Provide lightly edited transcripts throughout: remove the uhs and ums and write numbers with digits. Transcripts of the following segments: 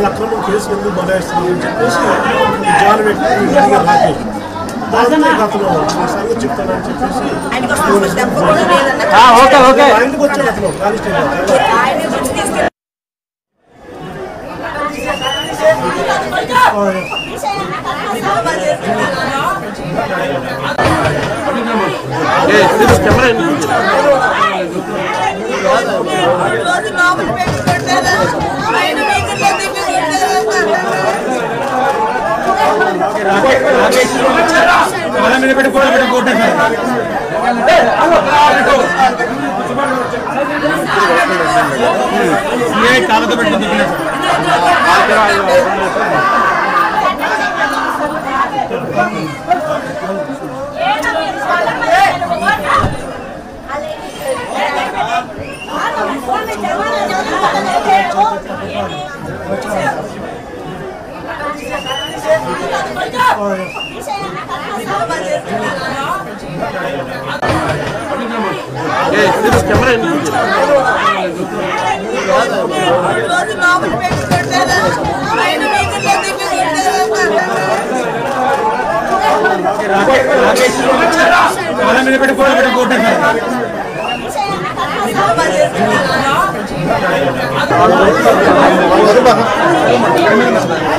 అక్రమం కేసు ఎందుకు బనాయిస్తున్నారని చెప్పేసి జాల వ్యక్తి అతను సంగతి చెప్తానని చెప్పేసి ఆయనకు వచ్చాడు అతను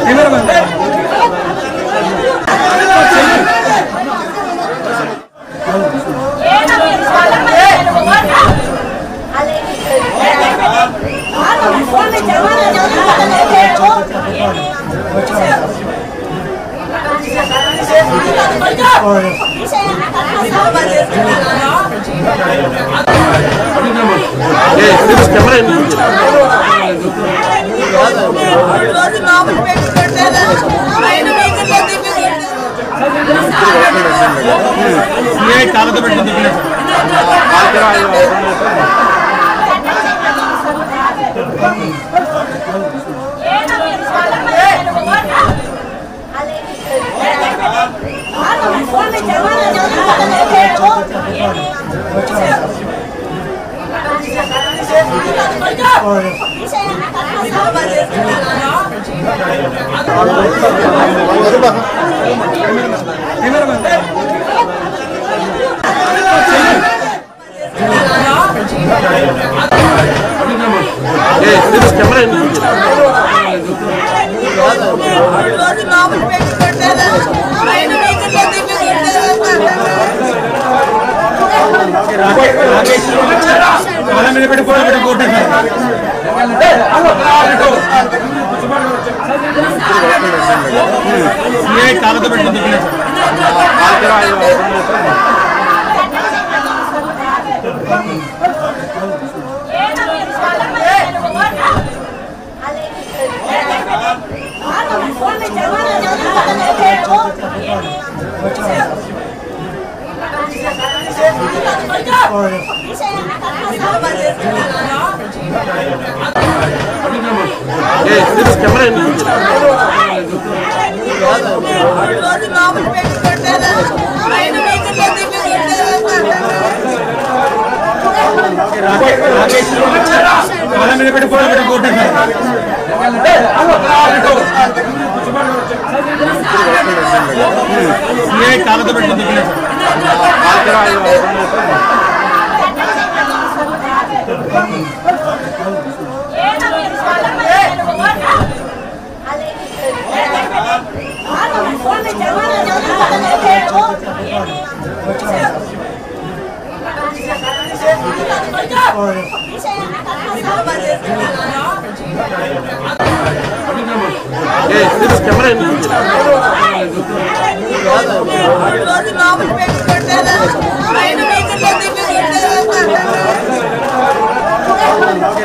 కెమెరా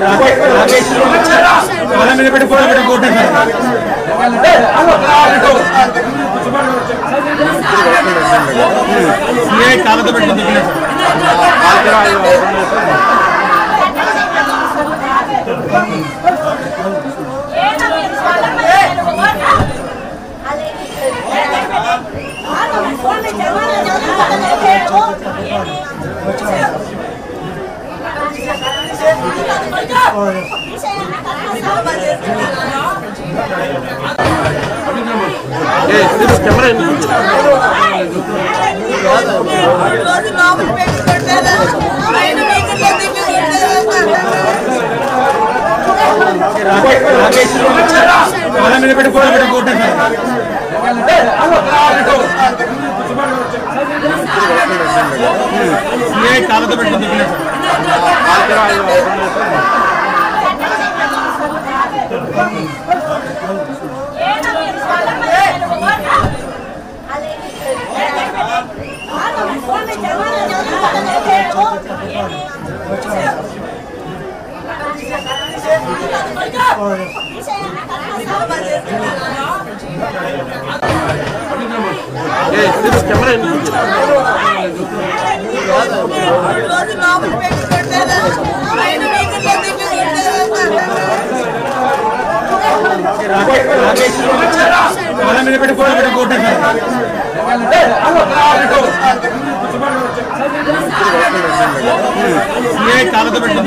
కాలతో పెట్టి కాలతో పెట్టి కాలతో పెట్టి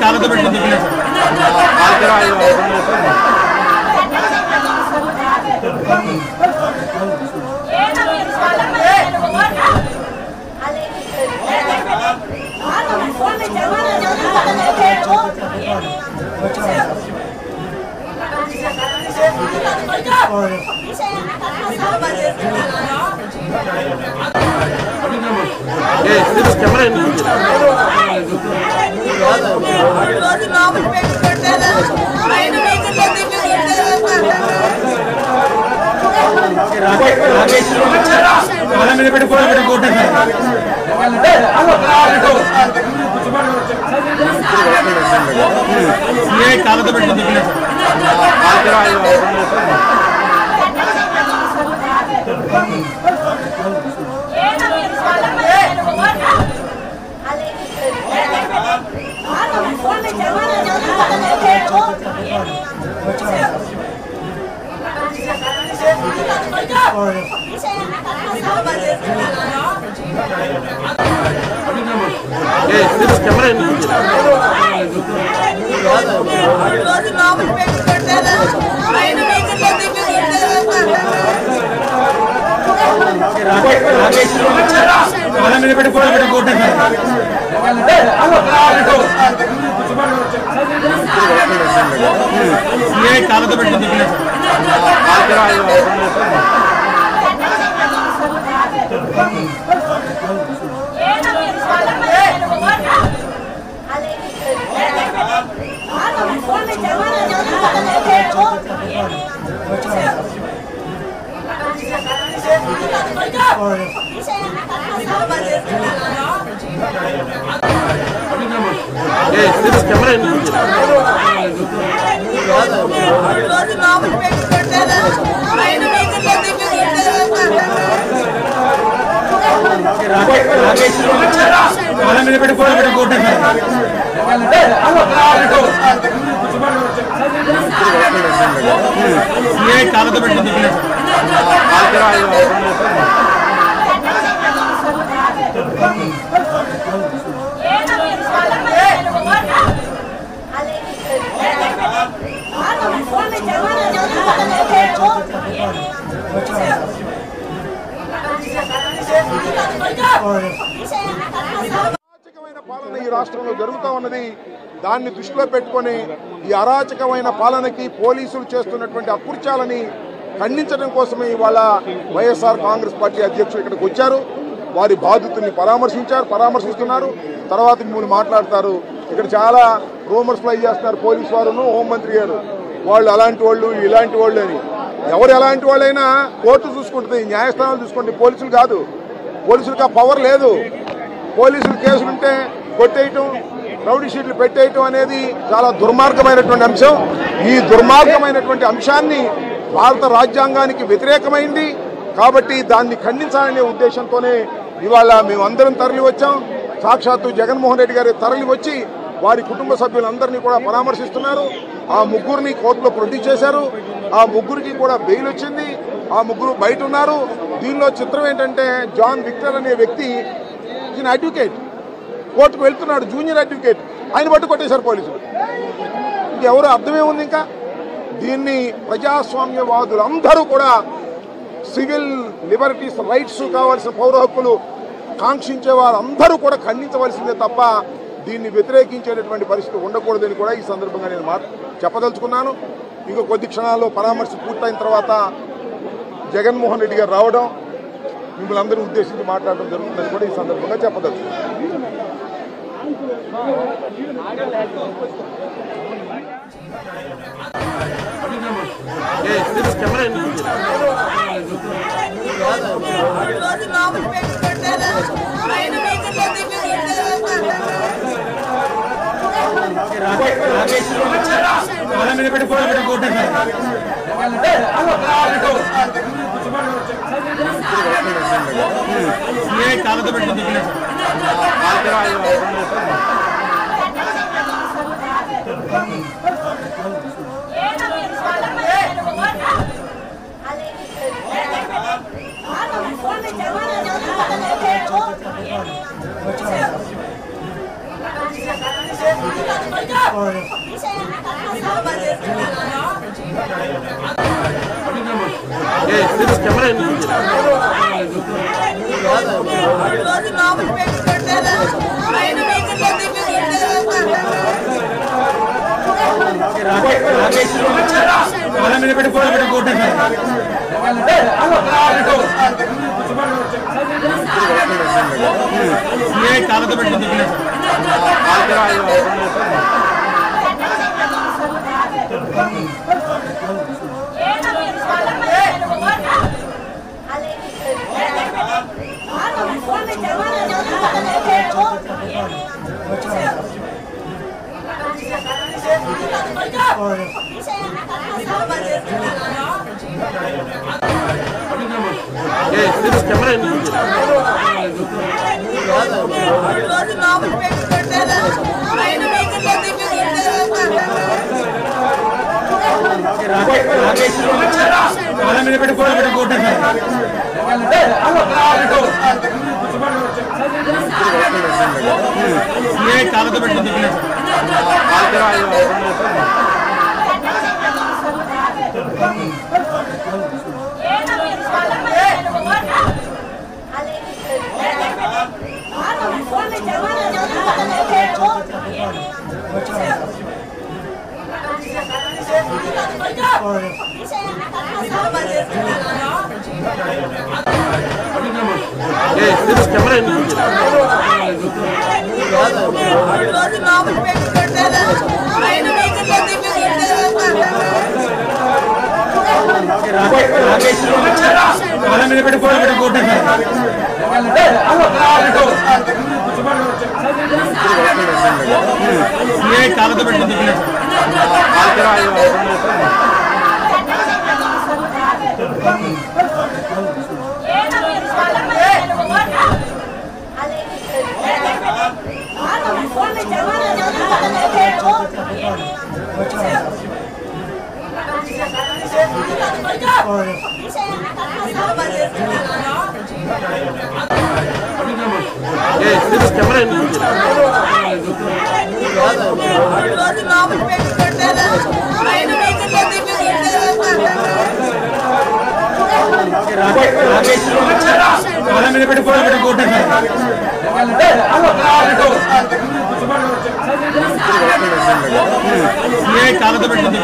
కాలతో పెట్టి కాలతో పెట్టి కాలతో పెట్టి కాలతో పెట్టి ఈ రాష్ట్రంలో జరుగుతూ ఉన్నది. దాన్ని దృష్టిలో పెట్టుకొని ఈ అరాచకమైన పాలనకి పోలీసులు చేస్తున్నటువంటి అకృత్యాలని ఖండించడం కోసమే ఇవాళ వైఎస్ఆర్ కాంగ్రెస్ పార్టీ అధ్యక్షులు ఇక్కడికి వచ్చారు. వారి బాధితుల్ని పరామర్శిస్తున్నారు. తర్వాత మిమ్మల్ని మాట్లాడతారు. ఇక్కడ చాలా రూమర్స్ ఫ్లై చేస్తున్నారు పోలీసు వారును, హోంమంత్రి గారు. వాళ్ళు అలాంటి వాళ్ళు ఇలాంటి వాళ్ళు అని. ఎవరు ఎలాంటి వాళ్ళైనా కోర్టు చూసుకుంటుంది, న్యాయస్థానాలు చూసుకుంటుంది, పోలీసులు కాదు. పోలీసులకు ఆ పవర్ లేదు. పోలీసులు కేసులుంటే కొట్టేయటం, రౌడీ షీట్లు పెట్టేయటం అనేది చాలా దుర్మార్గమైనటువంటి అంశం. ఈ దుర్మార్గమైనటువంటి అంశాన్ని భారత రాజ్యాంగానికి వ్యతిరేకమైంది కాబట్టి దాన్ని ఖండించాలనే ఉద్దేశంతోనే ఇవాళ మేమందరం తరలి వచ్చాం. సాక్షాత్తు జగన్మోహన్ రెడ్డి గారి తరలి వచ్చి వారి కుటుంబ సభ్యులందరినీ కూడా పరామర్శిస్తున్నారు. ఆ ముగ్గురిని కోర్టులో ప్రొడ్యూస్ చేశారు. ఆ ముగ్గురికి కూడా బెయిల్ వచ్చింది. ఆ ముగ్గురు బయట ఉన్నారు. దీనిలో చిత్రం ఏంటంటే జాన్ విక్టర్ అనే వ్యక్తి ఈయన అడ్వకేట్, కోర్టుకు వెళ్తున్నాడు, జూనియర్ అడ్వకేట్. ఆయన పట్టు కొట్టేశారు పోలీసులు. ఇంకెవరు అర్థమే ఉంది. ఇంకా దీన్ని ప్రజాస్వామ్యవాదులందరూ కూడా సివిల్ లిబర్టీస్, రైట్స్ కావాల్సిన పౌర హక్కులు కాంక్షించే వారందరూ కూడా ఖండించవలసిందే తప్ప దీన్ని వ్యతిరేకించేటటువంటి పరిస్థితి ఉండకూడదని కూడా ఈ సందర్భంగా నేను చెప్పదలుచుకున్నాను. ఇంకో కొద్ది క్షణాల్లో పరామర్శ పూర్తయిన తర్వాత జగన్మోహన్ రెడ్డి గారు రావడం, మిమ్మల్ని అందరూ ఉద్దేశించి మాట్లాడడం జరుగుతుందని కూడా ఈ సందర్భంగా చెప్పదలుచుకున్నాను. కాలతో పెట్టుకుంది కాలతో పెట్టుకుంది కాలతో పెట్టుకుంది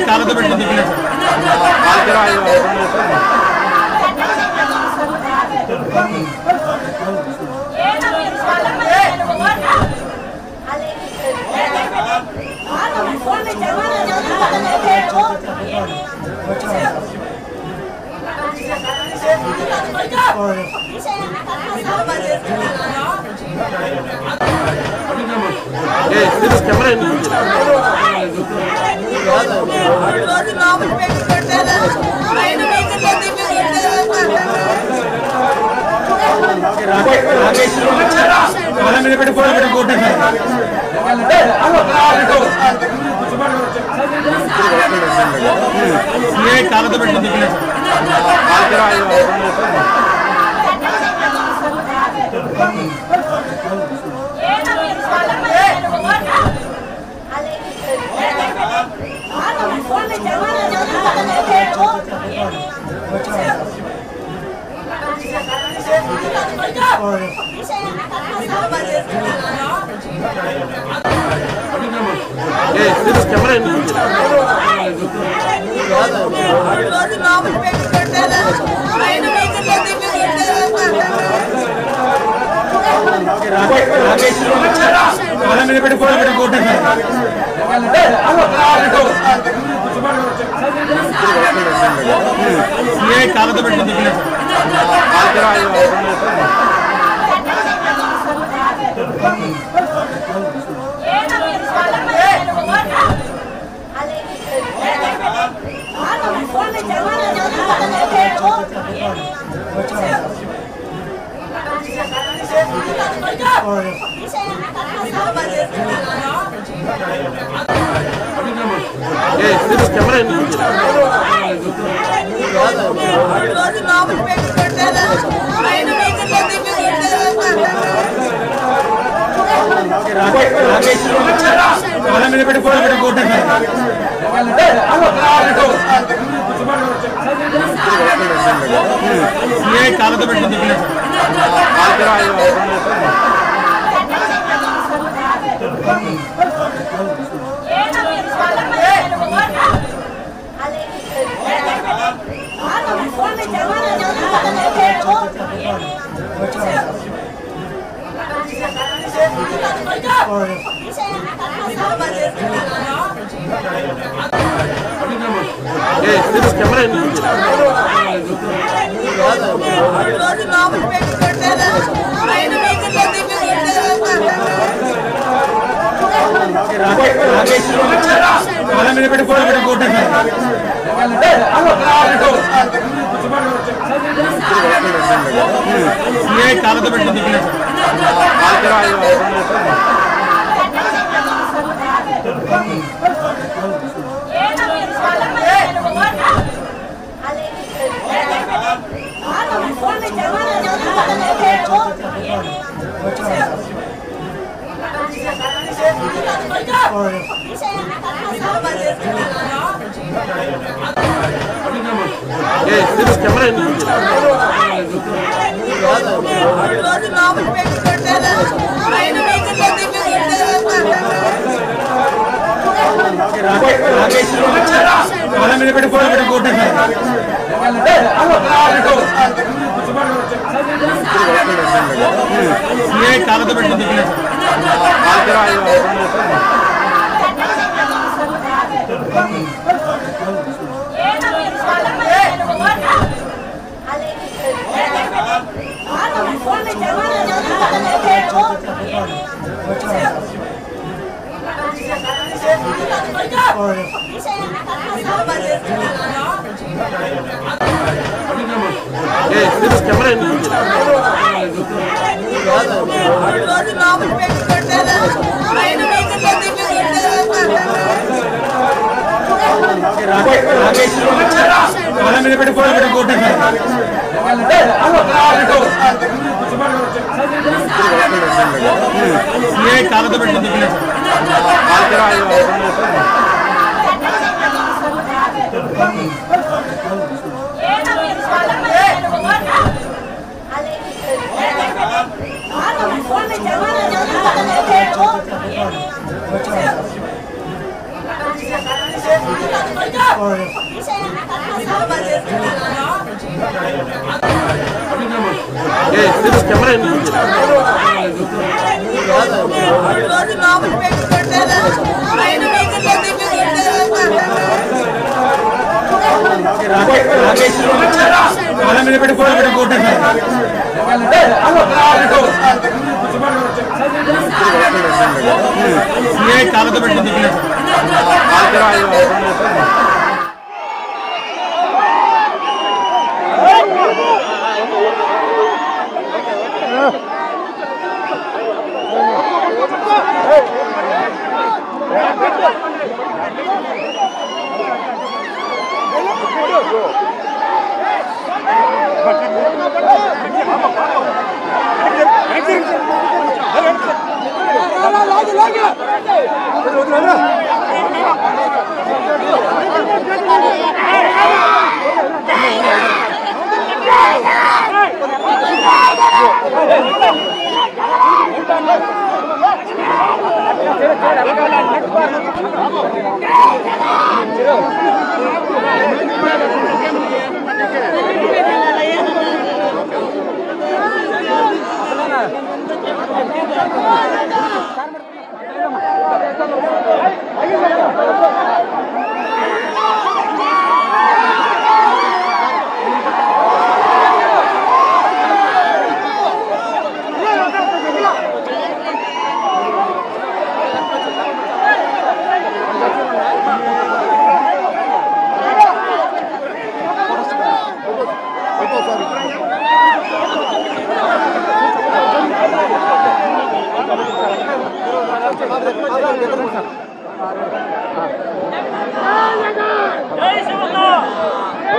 కాలతో పెట్టుకుంది కాలతో పెట్టుకుంది కాలతో పెట్టుకుంది కాలతో పెట్టుకుంది కాలతో పెట్టి కాలతో పెట్టి కాలతో పెట్టి కాలతో పెట్టి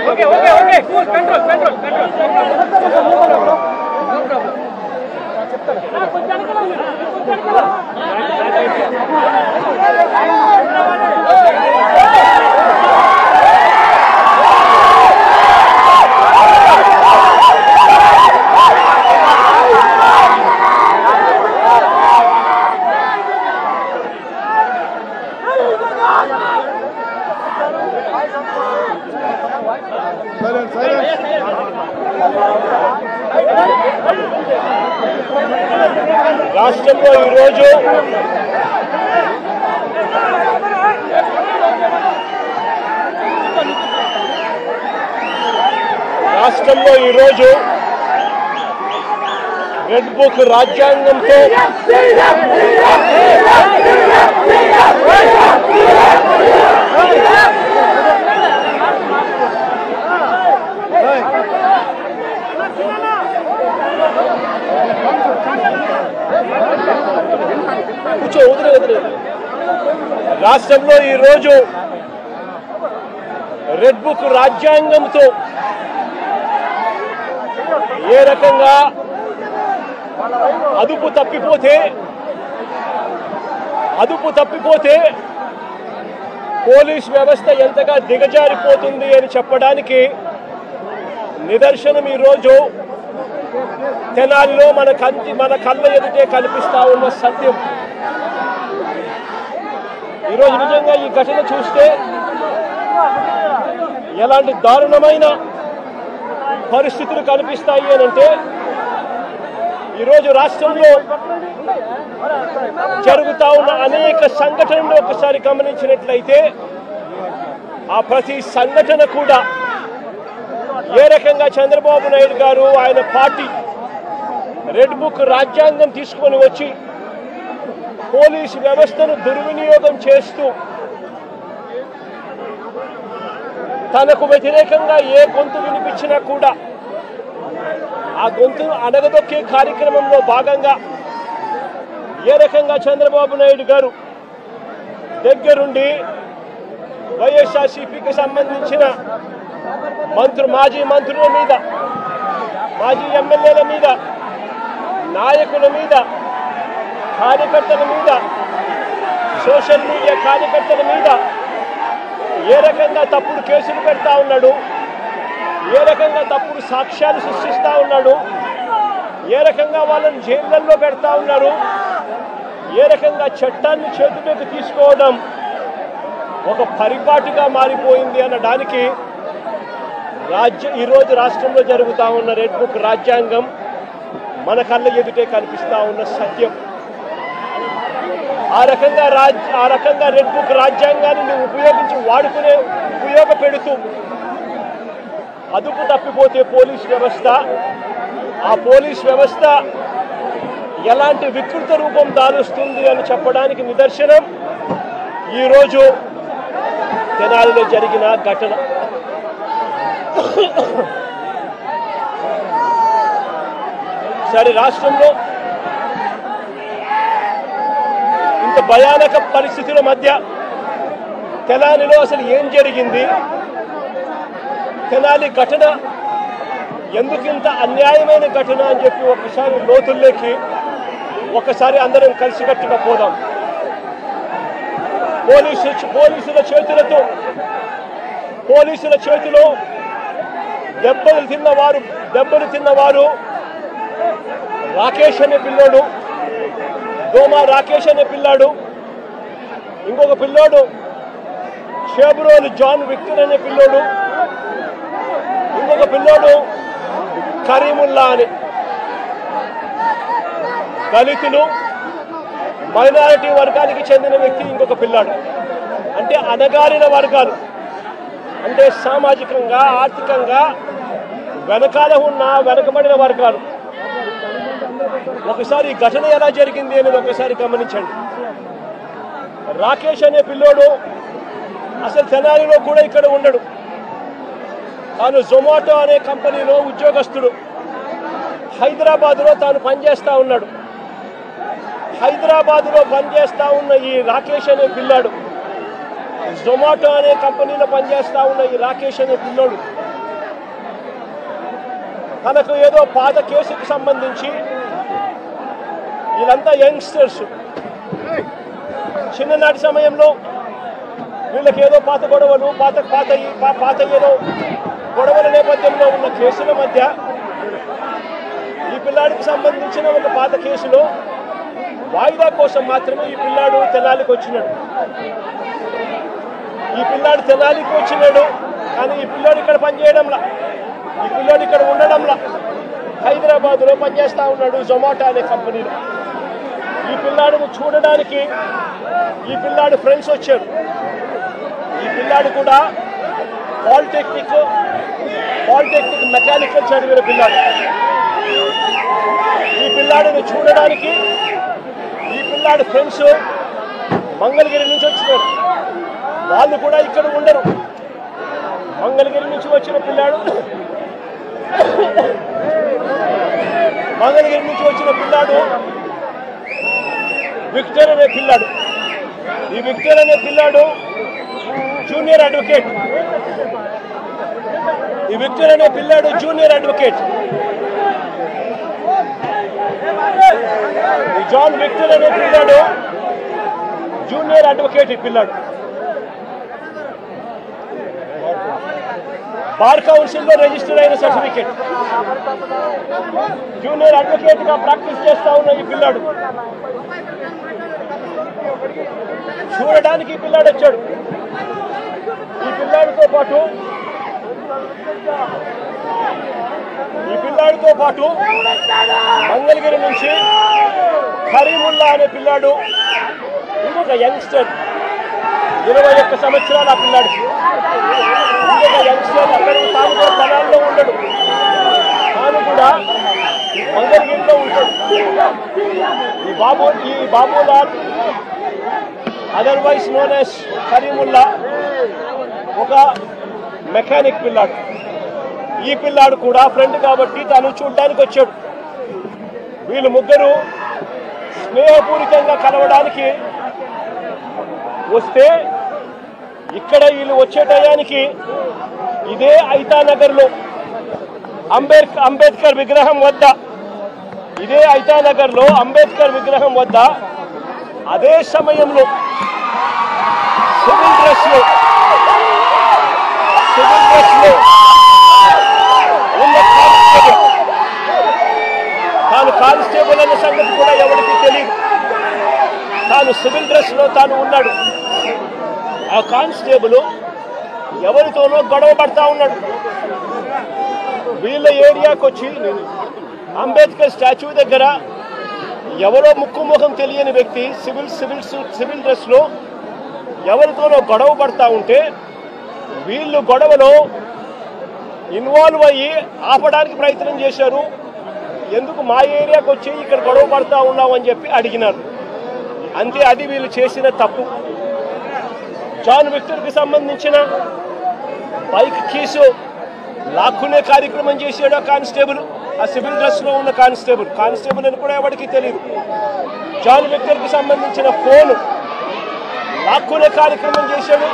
Okay, cool, control. No problem. Silence. రాష్ట్రంలో ఈరోజు రెడ్ బుక్ రాజ్యాంగంతో రాష్ట్రంలో ఈరోజు రెడ్ బుక్ రాజ్యాంగంతో ఏ రకంగా అదుపు తప్పిపోతే పోలీస్ వ్యవస్థ ఎంతగా దిగజారిపోతుంది అని చెప్పడానికి నిదర్శనం ఈరోజు తెనాలిలో మన కళ్ళ ఎదుటే కనిపిస్తా ఉన్న సత్యం. ఈరోజు నిజంగా ఈ ఘటన చూస్తే ఎలాంటి దారుణమైన పరిస్థితులు కనిపిస్తాయి అని అంటే, ఈరోజు రాష్ట్రంలో జరుగుతా ఉన్న అనేక సంఘటనలు ఒకసారి గమనించినట్లయితే ఆ ప్రతి సంఘటన కూడా ఏ రకంగా చంద్రబాబు నాయుడు గారు ఆయన పార్టీ రెడ్ బుక్ రాజ్యాంగం తీసుకొని వచ్చి పోలీసు వ్యవస్థను దుర్వినియోగం చేస్తూ తనకు వ్యతిరేకంగా ఏ గొంతు వినిపించినా కూడా ఆ గొంతును అణగదొక్కే కార్యక్రమంలో భాగంగా ఏ రకంగా చంద్రబాబు నాయుడు గారు దగ్గరుండి వైఎస్ఆర్సీపీకి సంబంధించిన మాజీ మంత్రుల మీద, మాజీ ఎమ్మెల్యేల మీద, నాయకుల మీద, కార్యకర్తల మీద, సోషల్ మీడియా కార్యకర్తల మీద ఏ రకంగా తప్పుడు కేసులు పెడతా ఉన్నాడు, ఏ రకంగా తప్పుడు సాక్ష్యాలు సృష్టిస్తూ ఉన్నాడు, ఏ రకంగా వాళ్ళని జైళ్ళల్లో పెడతా ఉన్నారు, ఏ రకంగా చట్టాన్ని చేతిలోకి తీసుకోవడం ఒక పరిపాటిగా మారిపోయింది అనడానికి ఈరోజు రాష్ట్రంలో జరుగుతూ ఉన్న రెడ్ బుక్ రాజ్యాంగం మన కళ్ళ ఎదుటే కనిపిస్తూ ఉన్న సత్యం. ఆ రకంగా రెడ్ బుక్ రాజ్యాంగాన్ని ఉపయోగపెడుతూ అదుపు తప్పిపోతే పోలీస్ వ్యవస్థ, ఆ పోలీస్ వ్యవస్థ ఎలాంటి వికృత రూపం దాలుస్తుంది అని చెప్పడానికి నిదర్శనం ఈరోజు తెనాలిలో జరిగిన ఘటన. సరే, రాష్ట్రంలో ఇంత భయానక పరిస్థితుల మధ్య తెనాలిలో అసలు ఏం జరిగింది, తెనాలి ఘటన ఎందుకింత అన్యాయమైన ఘటన అని చెప్పి ఒకసారి లోతుల్లోకి అందరం కలిసికట్టుగా పోదాం. పోలీసుల చేతిలో దెబ్బలు తిన్నవారు రాకేష్ అనే పిల్లోడు, దోమా రాకేష్ అనే పిల్లాడు, ఇంకొక పిల్లోడు షేబ్రోలు జాన్ విక్టర్ అనే పిల్లోడు, ఇంకొక పిల్లోడు కరీముల్లా అని. దళితులు, మైనారిటీ వర్గానికి చెందిన వ్యక్తి ఇంకొక పిల్లాడు. అంటే అణగారిన వర్గాలు, అంటే సామాజికంగా ఆర్థికంగా వెనకబడిన వర్గాలు. ఒకసారి ఈ ఘటన ఎలా జరిగింది అనేది ఒకసారి గమనించండి. రాకేష్ అనే పిల్లోడు అసలు తెనాలిలో కూడా ఇక్కడ ఉండడు. తాను జొమాటో అనే కంపెనీలో ఉద్యోగస్తుడు. హైదరాబాద్లో తాను పనిచేస్తూ ఉన్నాడు. హైదరాబాద్లో పనిచేస్తూ ఉన్న ఈ రాకేష్ అనే పిల్లాడు, జొమాటో అనే కంపెనీలో పనిచేస్తూ ఉన్న ఈ రాకేష్ అనే పిల్లోడు తనకు ఏదో పాత కేసుకు సంబంధించి, వీళ్ళంతా యంగ్స్టర్స్, చిన్ననాటి సమయంలో వీళ్ళకి ఏదో పాత గొడవలు, పాత ఏదో గొడవల నేపథ్యంలో ఉన్న కేసుల మధ్య ఈ పిల్లాడికి సంబంధించిన ఒక పాత కేసులో వాయిదా కోసం మాత్రమే ఈ పిల్లాడు తెనాలికి వచ్చినాడు. కానీ ఈ పిల్లాడు ఇక్కడ పనిచేయడంలా, ఈ పిల్లాడు ఇక్కడ ఉండడంలా, హైదరాబాద్లో పనిచేస్తూ ఉన్నాడు జొమాటో అనే కంపెనీలో. ఈ పిల్లాడిని చూడడానికి ఈ పిల్లాడి ఫ్రెండ్స్ వచ్చారు. ఈ పిల్లాడు కూడా పాలిటెక్నిక్ మెకానికల్ చదివిన పిల్లాడు. ఈ పిల్లాడిని చూడడానికి ఈ పిల్లాడి ఫ్రెండ్స్ మంగళగిరి నుంచి వచ్చినారు. వాళ్ళు కూడా ఇక్కడ ఉండరు. మంగళగిరి నుంచి వచ్చిన పిల్లాడు విక్టర్ అనే పిల్లాడు. ఈ విక్టర్ అనే పిల్లాడు జూనియర్ అడ్వకేట్. ఈ విక్టర్ అనే పిల్లాడు జూనియర్ అడ్వకేట్. ఈ జాన్ విక్టర్ అనే పిల్లాడు జూనియర్ అడ్వకేట్. ఈ పిల్లాడు బార్ కౌన్సిల్లో రిజిస్టర్ అయిన సర్టిఫికేట్. జూనియర్ అడ్వకేట్ గా ప్రాక్టీస్ చేస్తా ఉన్న ఈ పిల్లాడు చూడడానికి ఈ పిల్లాడు వచ్చాడు. ఈ పిల్లాడితో పాటు మంగళగిరి నుంచి కరీముల్లా అనే పిల్లాడు, ఇంకొక యంగ్స్టర్ 21 సంవత్సరాల ఆ పిల్లాడికి. ఇంకొక యంగ్స్టర్ అక్కడికి తాను కూడా స్థలాల్లో ఉండడు, తాను కూడా మంగళగిరిలో ఉంటాడు. ఈ Babulal otherwise known as Karimullah ఒక మెకానిక్ పిల్లాడు. ఈ పిల్లాడు కూడా ఫ్రెండ్ కాబట్టి తాను చూడడానికి వచ్చాడు. వీళ్ళు ముగ్గురు స్నేహపూరితంగా కలవడానికి వస్తే ఇక్కడ వీళ్ళు వచ్చే టయానికి ఇదే ఐతానగర్లో అంబేద్కర్ విగ్రహం వద్ద అదే సమయంలో సివిల్ డ్రెస్ లో ఉన్న తాను కానిస్టేబుల్ అనే సంగతి కూడా ఎవరికి తెలియదు. తాను సివిల్ డ్రెస్ లో తాను ఉన్నాడు. ఆ కానిస్టేబుల్ ఎవరితోనో గొడవ పడతా ఉన్నాడు. వీళ్ళ ఏరియాకి వచ్చి అంబేద్కర్ స్టాచ్యూ దగ్గర ఎవరో ముఖం తెలియని వ్యక్తి సివిల్ డ్రెస్ లో ఎవరితోనో గొడవ పడతా ఉంటే వీళ్ళు గొడవలో ఇన్వాల్వ్ అయ్యి ఆపడానికి ప్రయత్నం చేశారు. ఎందుకు మా ఏరియాకి వచ్చి ఇక్కడ గొడవ పడతా ఉన్నావు అని చెప్పి అడిగినారు. అంతే, అది వీళ్ళు చేసిన తప్పు. జాన్ విక్టర్కి సంబంధించిన బైక్ కీసు లాక్కునే కార్యక్రమం చేశాడు ఆ కానిస్టేబుల్. ఆ సివిల్ డ్రెస్ లో ఉన్న కానిస్టేబుల్ అని కూడా ఎవరికి తెలియదు. జాన్ విక్టర్కి సంబంధించిన ఫోన్ లాక్కునే కార్యక్రమం చేశాడు.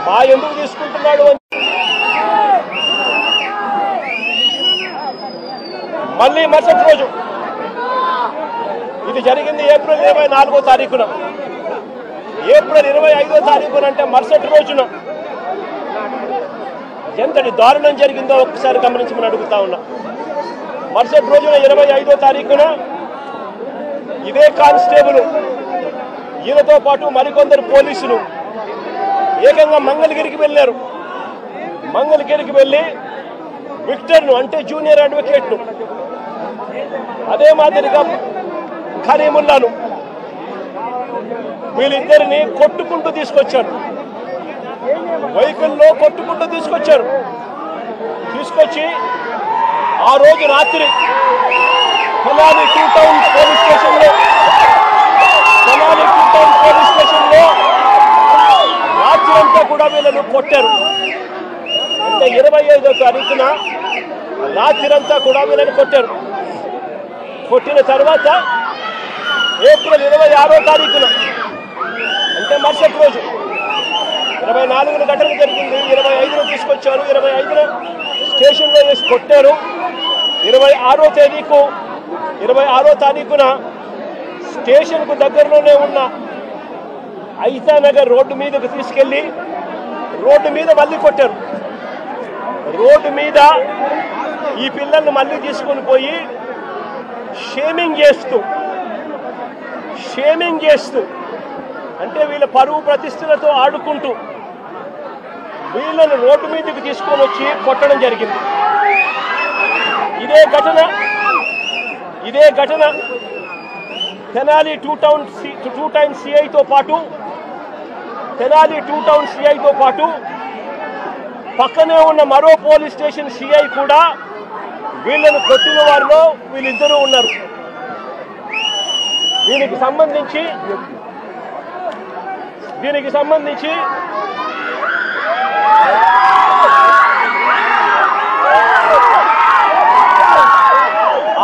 మా ఎందుకు తీసుకుంటున్నాడు అని మళ్ళీ మరుసటి రోజు, ఇది జరిగింది ఏప్రిల్ 24వ తారీఖున. ఏప్రిల్ 25వ తారీఖున అంటే మరుసటి రోజున ఎంతటి దారుణం జరిగిందో ఒక్కసారి గమనించమని అడుగుతా ఉన్నా. మరుసటి రోజున 25వ తారీఖున ఇదే కానిస్టేబుల్ ఈయనతో పాటు మరికొందరు పోలీసులు ఏకంగా మంగళగిరికి వెళ్ళారు. మంగళగిరికి వెళ్ళి విక్టర్ను అంటే జూనియర్ అడ్వకేట్ను, అదే మాదిరిగా కరీముల్లాను, వీళ్ళిద్దరిని కొట్టుకుంటూ తీసుకొచ్చారు. వెహికల్లో కొట్టుకుంటూ తీసుకొచ్చి ఆ రోజు రాత్రి తెనాలి టూ టౌన్ పోలీస్ స్టేషన్లో రాత్రి అంతా కూడా వీళ్ళను కొట్టారు. అంటే 25వ తారీఖున రాత్రి అంతా కూడా వీళ్ళని కొట్టారు. కొట్టిన తర్వాత ఏప్రిల్ 26వ తారీఖున అంటే మరుసటి రోజు 24న ఘటన జరిగింది. 25న తీసుకొచ్చారు. 25న స్టేషన్లో వేసి కొట్టారు. 26వ తారీఖున స్టేషన్కు దగ్గరలోనే ఉన్న ఐతానగర్ రోడ్డు మీదకు తీసుకెళ్లి రోడ్డు మీద మళ్ళీ కొట్టారు. రోడ్డు మీద ఈ పిల్లల్ని మళ్ళీ తీసుకొని పోయి షేమింగ్ చేస్తూ అంటే వీళ్ళ పరువు ప్రతిష్టలతో ఆడుకుంటూ వీళ్ళను రోడ్డు మీదకి తీసుకొని వచ్చి కొట్టడం జరిగింది. ఇదే ఘటన తెనాలి టూ టౌన్ సిఐతో పాటు పక్కనే ఉన్న మరో పోలీస్ స్టేషన్ సిఐ కూడా వీళ్ళను కొట్టిన వారిలో వీళ్ళిద్దరూ ఉన్నారు. దీనికి సంబంధించి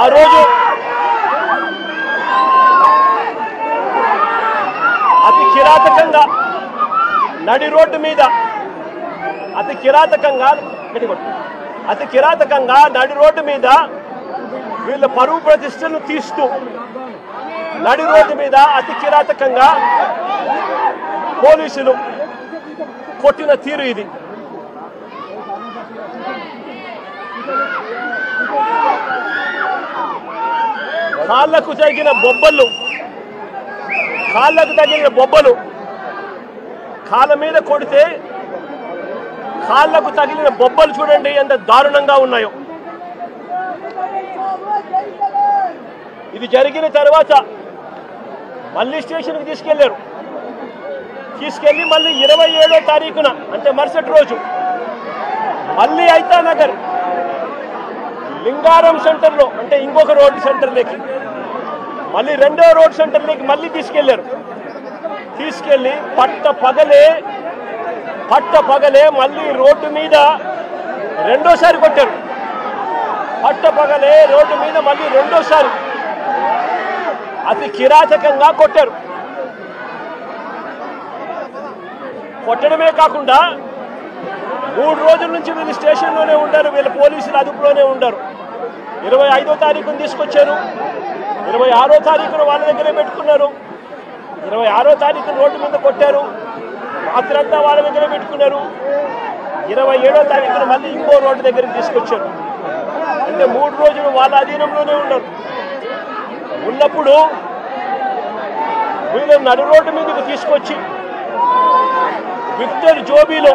ఆ రోజు అతి కిరాతకంగా నడి రోడ్డు మీద అతి కిరాతకంగా నడి రోడ్డు మీద వీళ్ళ పరువు ప్రతిష్టను తీస్తూ నడి రోడ్డు మీద అతి కిరాతకంగా పోలీసులు కొట్టిన తీరు ఇది. కాళ్ళకు తగిన బొబ్బలు కాళ్ళ మీద కొడితే కాళ్ళకు తగిలిన బొబ్బలు చూడండి ఎంత దారుణంగా ఉన్నాయో. ఇది జరిగిన తర్వాత మళ్ళీ స్టేషన్కి తీసుకెళ్లి మళ్ళీ 27వ తారీఖున అంటే మరుసటి రోజు మళ్ళీ ఐతానగర్ లింగారం సెంటర్లో అంటే ఇంకొక రోడ్డు సెంటర్లోకి మళ్ళీ 2వ రోడ్ సెంటర్లోకి మళ్ళీ తీసుకెళ్లి పట్ట పగలే మళ్ళీ రోడ్డు మీద రెండోసారి కొట్టారు. రోడ్డు మీద మళ్ళీ రెండోసారి అతి కిరాతకంగా కొట్టారు. కొట్టడమే కాకుండా 3 రోజుల నుంచి వీళ్ళు స్టేషన్లోనే ఉంటారు, వీళ్ళ పోలీసులు అదుపులోనే ఉంటారు. 25వ తారీఖున తీసుకొచ్చారు, 26వ తారీఖున వాళ్ళ దగ్గరే పెట్టుకున్నారు, 26వ తారీఖున రోడ్డు మీద కొట్టారు, రాత్రంతా వాళ్ళ దగ్గర పెట్టుకున్నారు, 27వ తారీఖున మళ్ళీ ఇంకో రోడ్డు దగ్గరికి తీసుకొచ్చారు. అంటే 3 రోజులు వాళ్ళ అధీనంలోనే ఉన్నప్పుడు వీళ్ళు నడు రోడ్డు మీదకి తీసుకొచ్చి విక్టర్ జోబీలో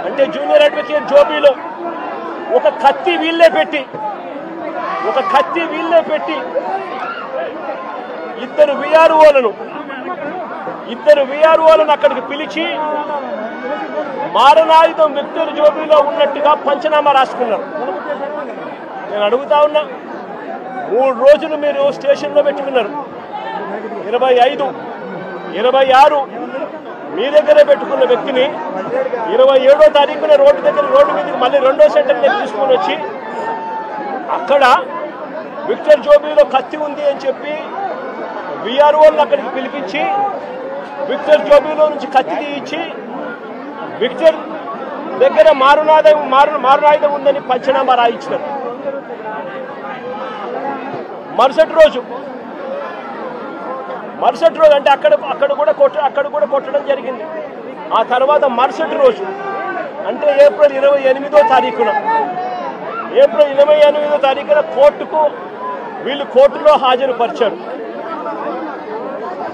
అంటే జూనియర్ అడ్వకేట్ జోబీలో ఒక కత్తి వీళ్ళే పెట్టి ఇద్దరు విఆర్ఓలను అక్కడికి పిలిచి మారణాయుధం విక్టర్ జోబీలో ఉన్నట్టుగా పంచనామా రాసుకున్నారు. నేను అడుగుతా ఉన్నా, 3 రోజులు మీరు స్టేషన్లో పెట్టుకున్నారు, 25, 26 మీ దగ్గరే పెట్టుకున్న వ్యక్తిని 27వ తారీఖున రోడ్డు మీదకి మళ్ళీ 2వ సెంటర్లోకి తీసుకొని వచ్చి అక్కడ విక్టర్ జోబీలో కత్తి ఉంది అని చెప్పి విఆర్ఓలను అక్కడికి పిలిపించి విక్టర్ జోబీలో నుంచి కత్తి తీయించి విక్టర్ దగ్గర మారణాయుధం ఉందని పంచనామా రాయించినారు. మరుసటి రోజు అంటే అక్కడ కూడా కొట్టడం జరిగింది. ఆ తర్వాత మరుసటి రోజు అంటే ఏప్రిల్ 28వ తారీఖున కోర్టులో హాజరుపరిచారు.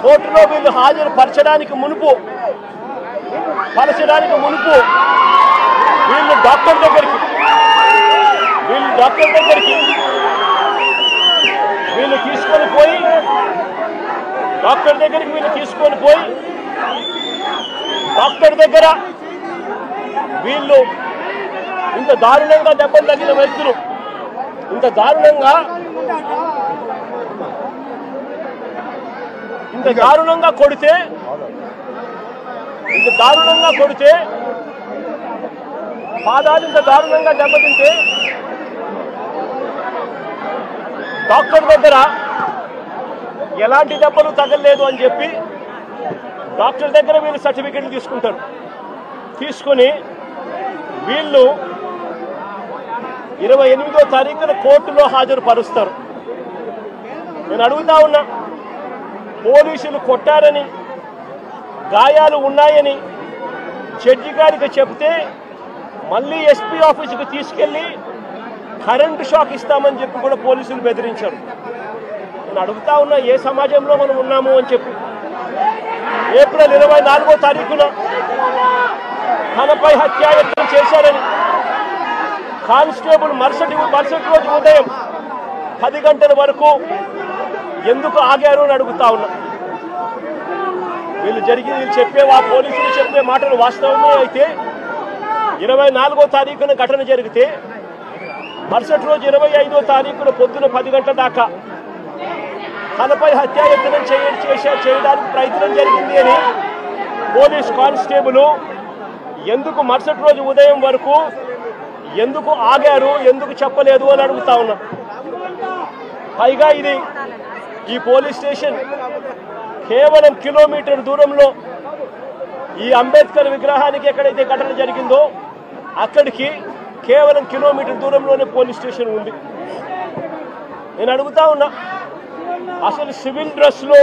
కోర్టులో వీళ్ళు హాజరుపరచడానికి మునుపు వీళ్ళు డాక్టర్ దగ్గరికి తీసుకొని పోయి డాక్టర్ దగ్గర వీళ్ళు ఇంత దారుణంగా దెబ్బలు తగిన వ్యక్తులు ఇంత దారుణంగా కొడితే పాదాలు ఇంత దారుణంగా దెబ్బతింటే డాక్టర్ దగ్గర ఎలాంటి దెబ్బలు తగలలేదు అని చెప్పి డాక్టర్ దగ్గర వీళ్ళు సర్టిఫికెట్లు తీసుకొని వీళ్ళు 28వ తారీఖున కోర్టులో హాజరుపరుస్తారు. నేను అడుగుతా ఉన్నా, పోలీసులు కొట్టారని గాయాలు ఉన్నాయని జడ్జి గారికి చెప్తే మళ్ళీ ఎస్పీ ఆఫీసుకు తీసుకెళ్లి కరెంటు షాక్ ఇస్తామని చెప్పి కూడా పోలీసులు బెదిరించారు. నేను అడుగుతా ఉన్నా, ఏ సమాజంలో మనం ఉన్నాము అని చెప్పి. ఏప్రిల్ 24వ తారీఖున తనపై హత్యాయత్నం చేశారని కానిస్టేబుల్ మరుసటి రోజు ఉదయం 10 గంటల వరకు ఎందుకు ఆగారు అని అడుగుతా ఉన్నా. వీళ్ళు చెప్పే పోలీసులు చెప్పే మాటలు వాస్తవమే అయితే 24వ తారీఖున ఘటన జరిగితే మరుసటి రోజు 25వ తారీఖున పొద్దున 10 గంటల దాకా తనపై హత్యాయత్నం చేయడానికి ప్రయత్నం జరిగింది అని పోలీస్ కానిస్టేబుల్ ఎందుకు మరుసటి రోజు ఉదయం వరకు ఎందుకు ఆగారు, ఎందుకు చెప్పలేదు అని అడుగుతా ఉన్నా. పైగా ఈ పోలీస్ స్టేషన్ కేవలం కిలోమీటర్ దూరంలో ఈ అంబేద్కర్ విగ్రహానికి ఎక్కడైతే ఘటన జరిగిందో అక్కడికి కేవలం కిలోమీటర్ దూరంలోనే పోలీస్ స్టేషన్ ఉంది. నేను అడుగుతా ఉన్నా, అసలు సివిల్ డ్రెస్లో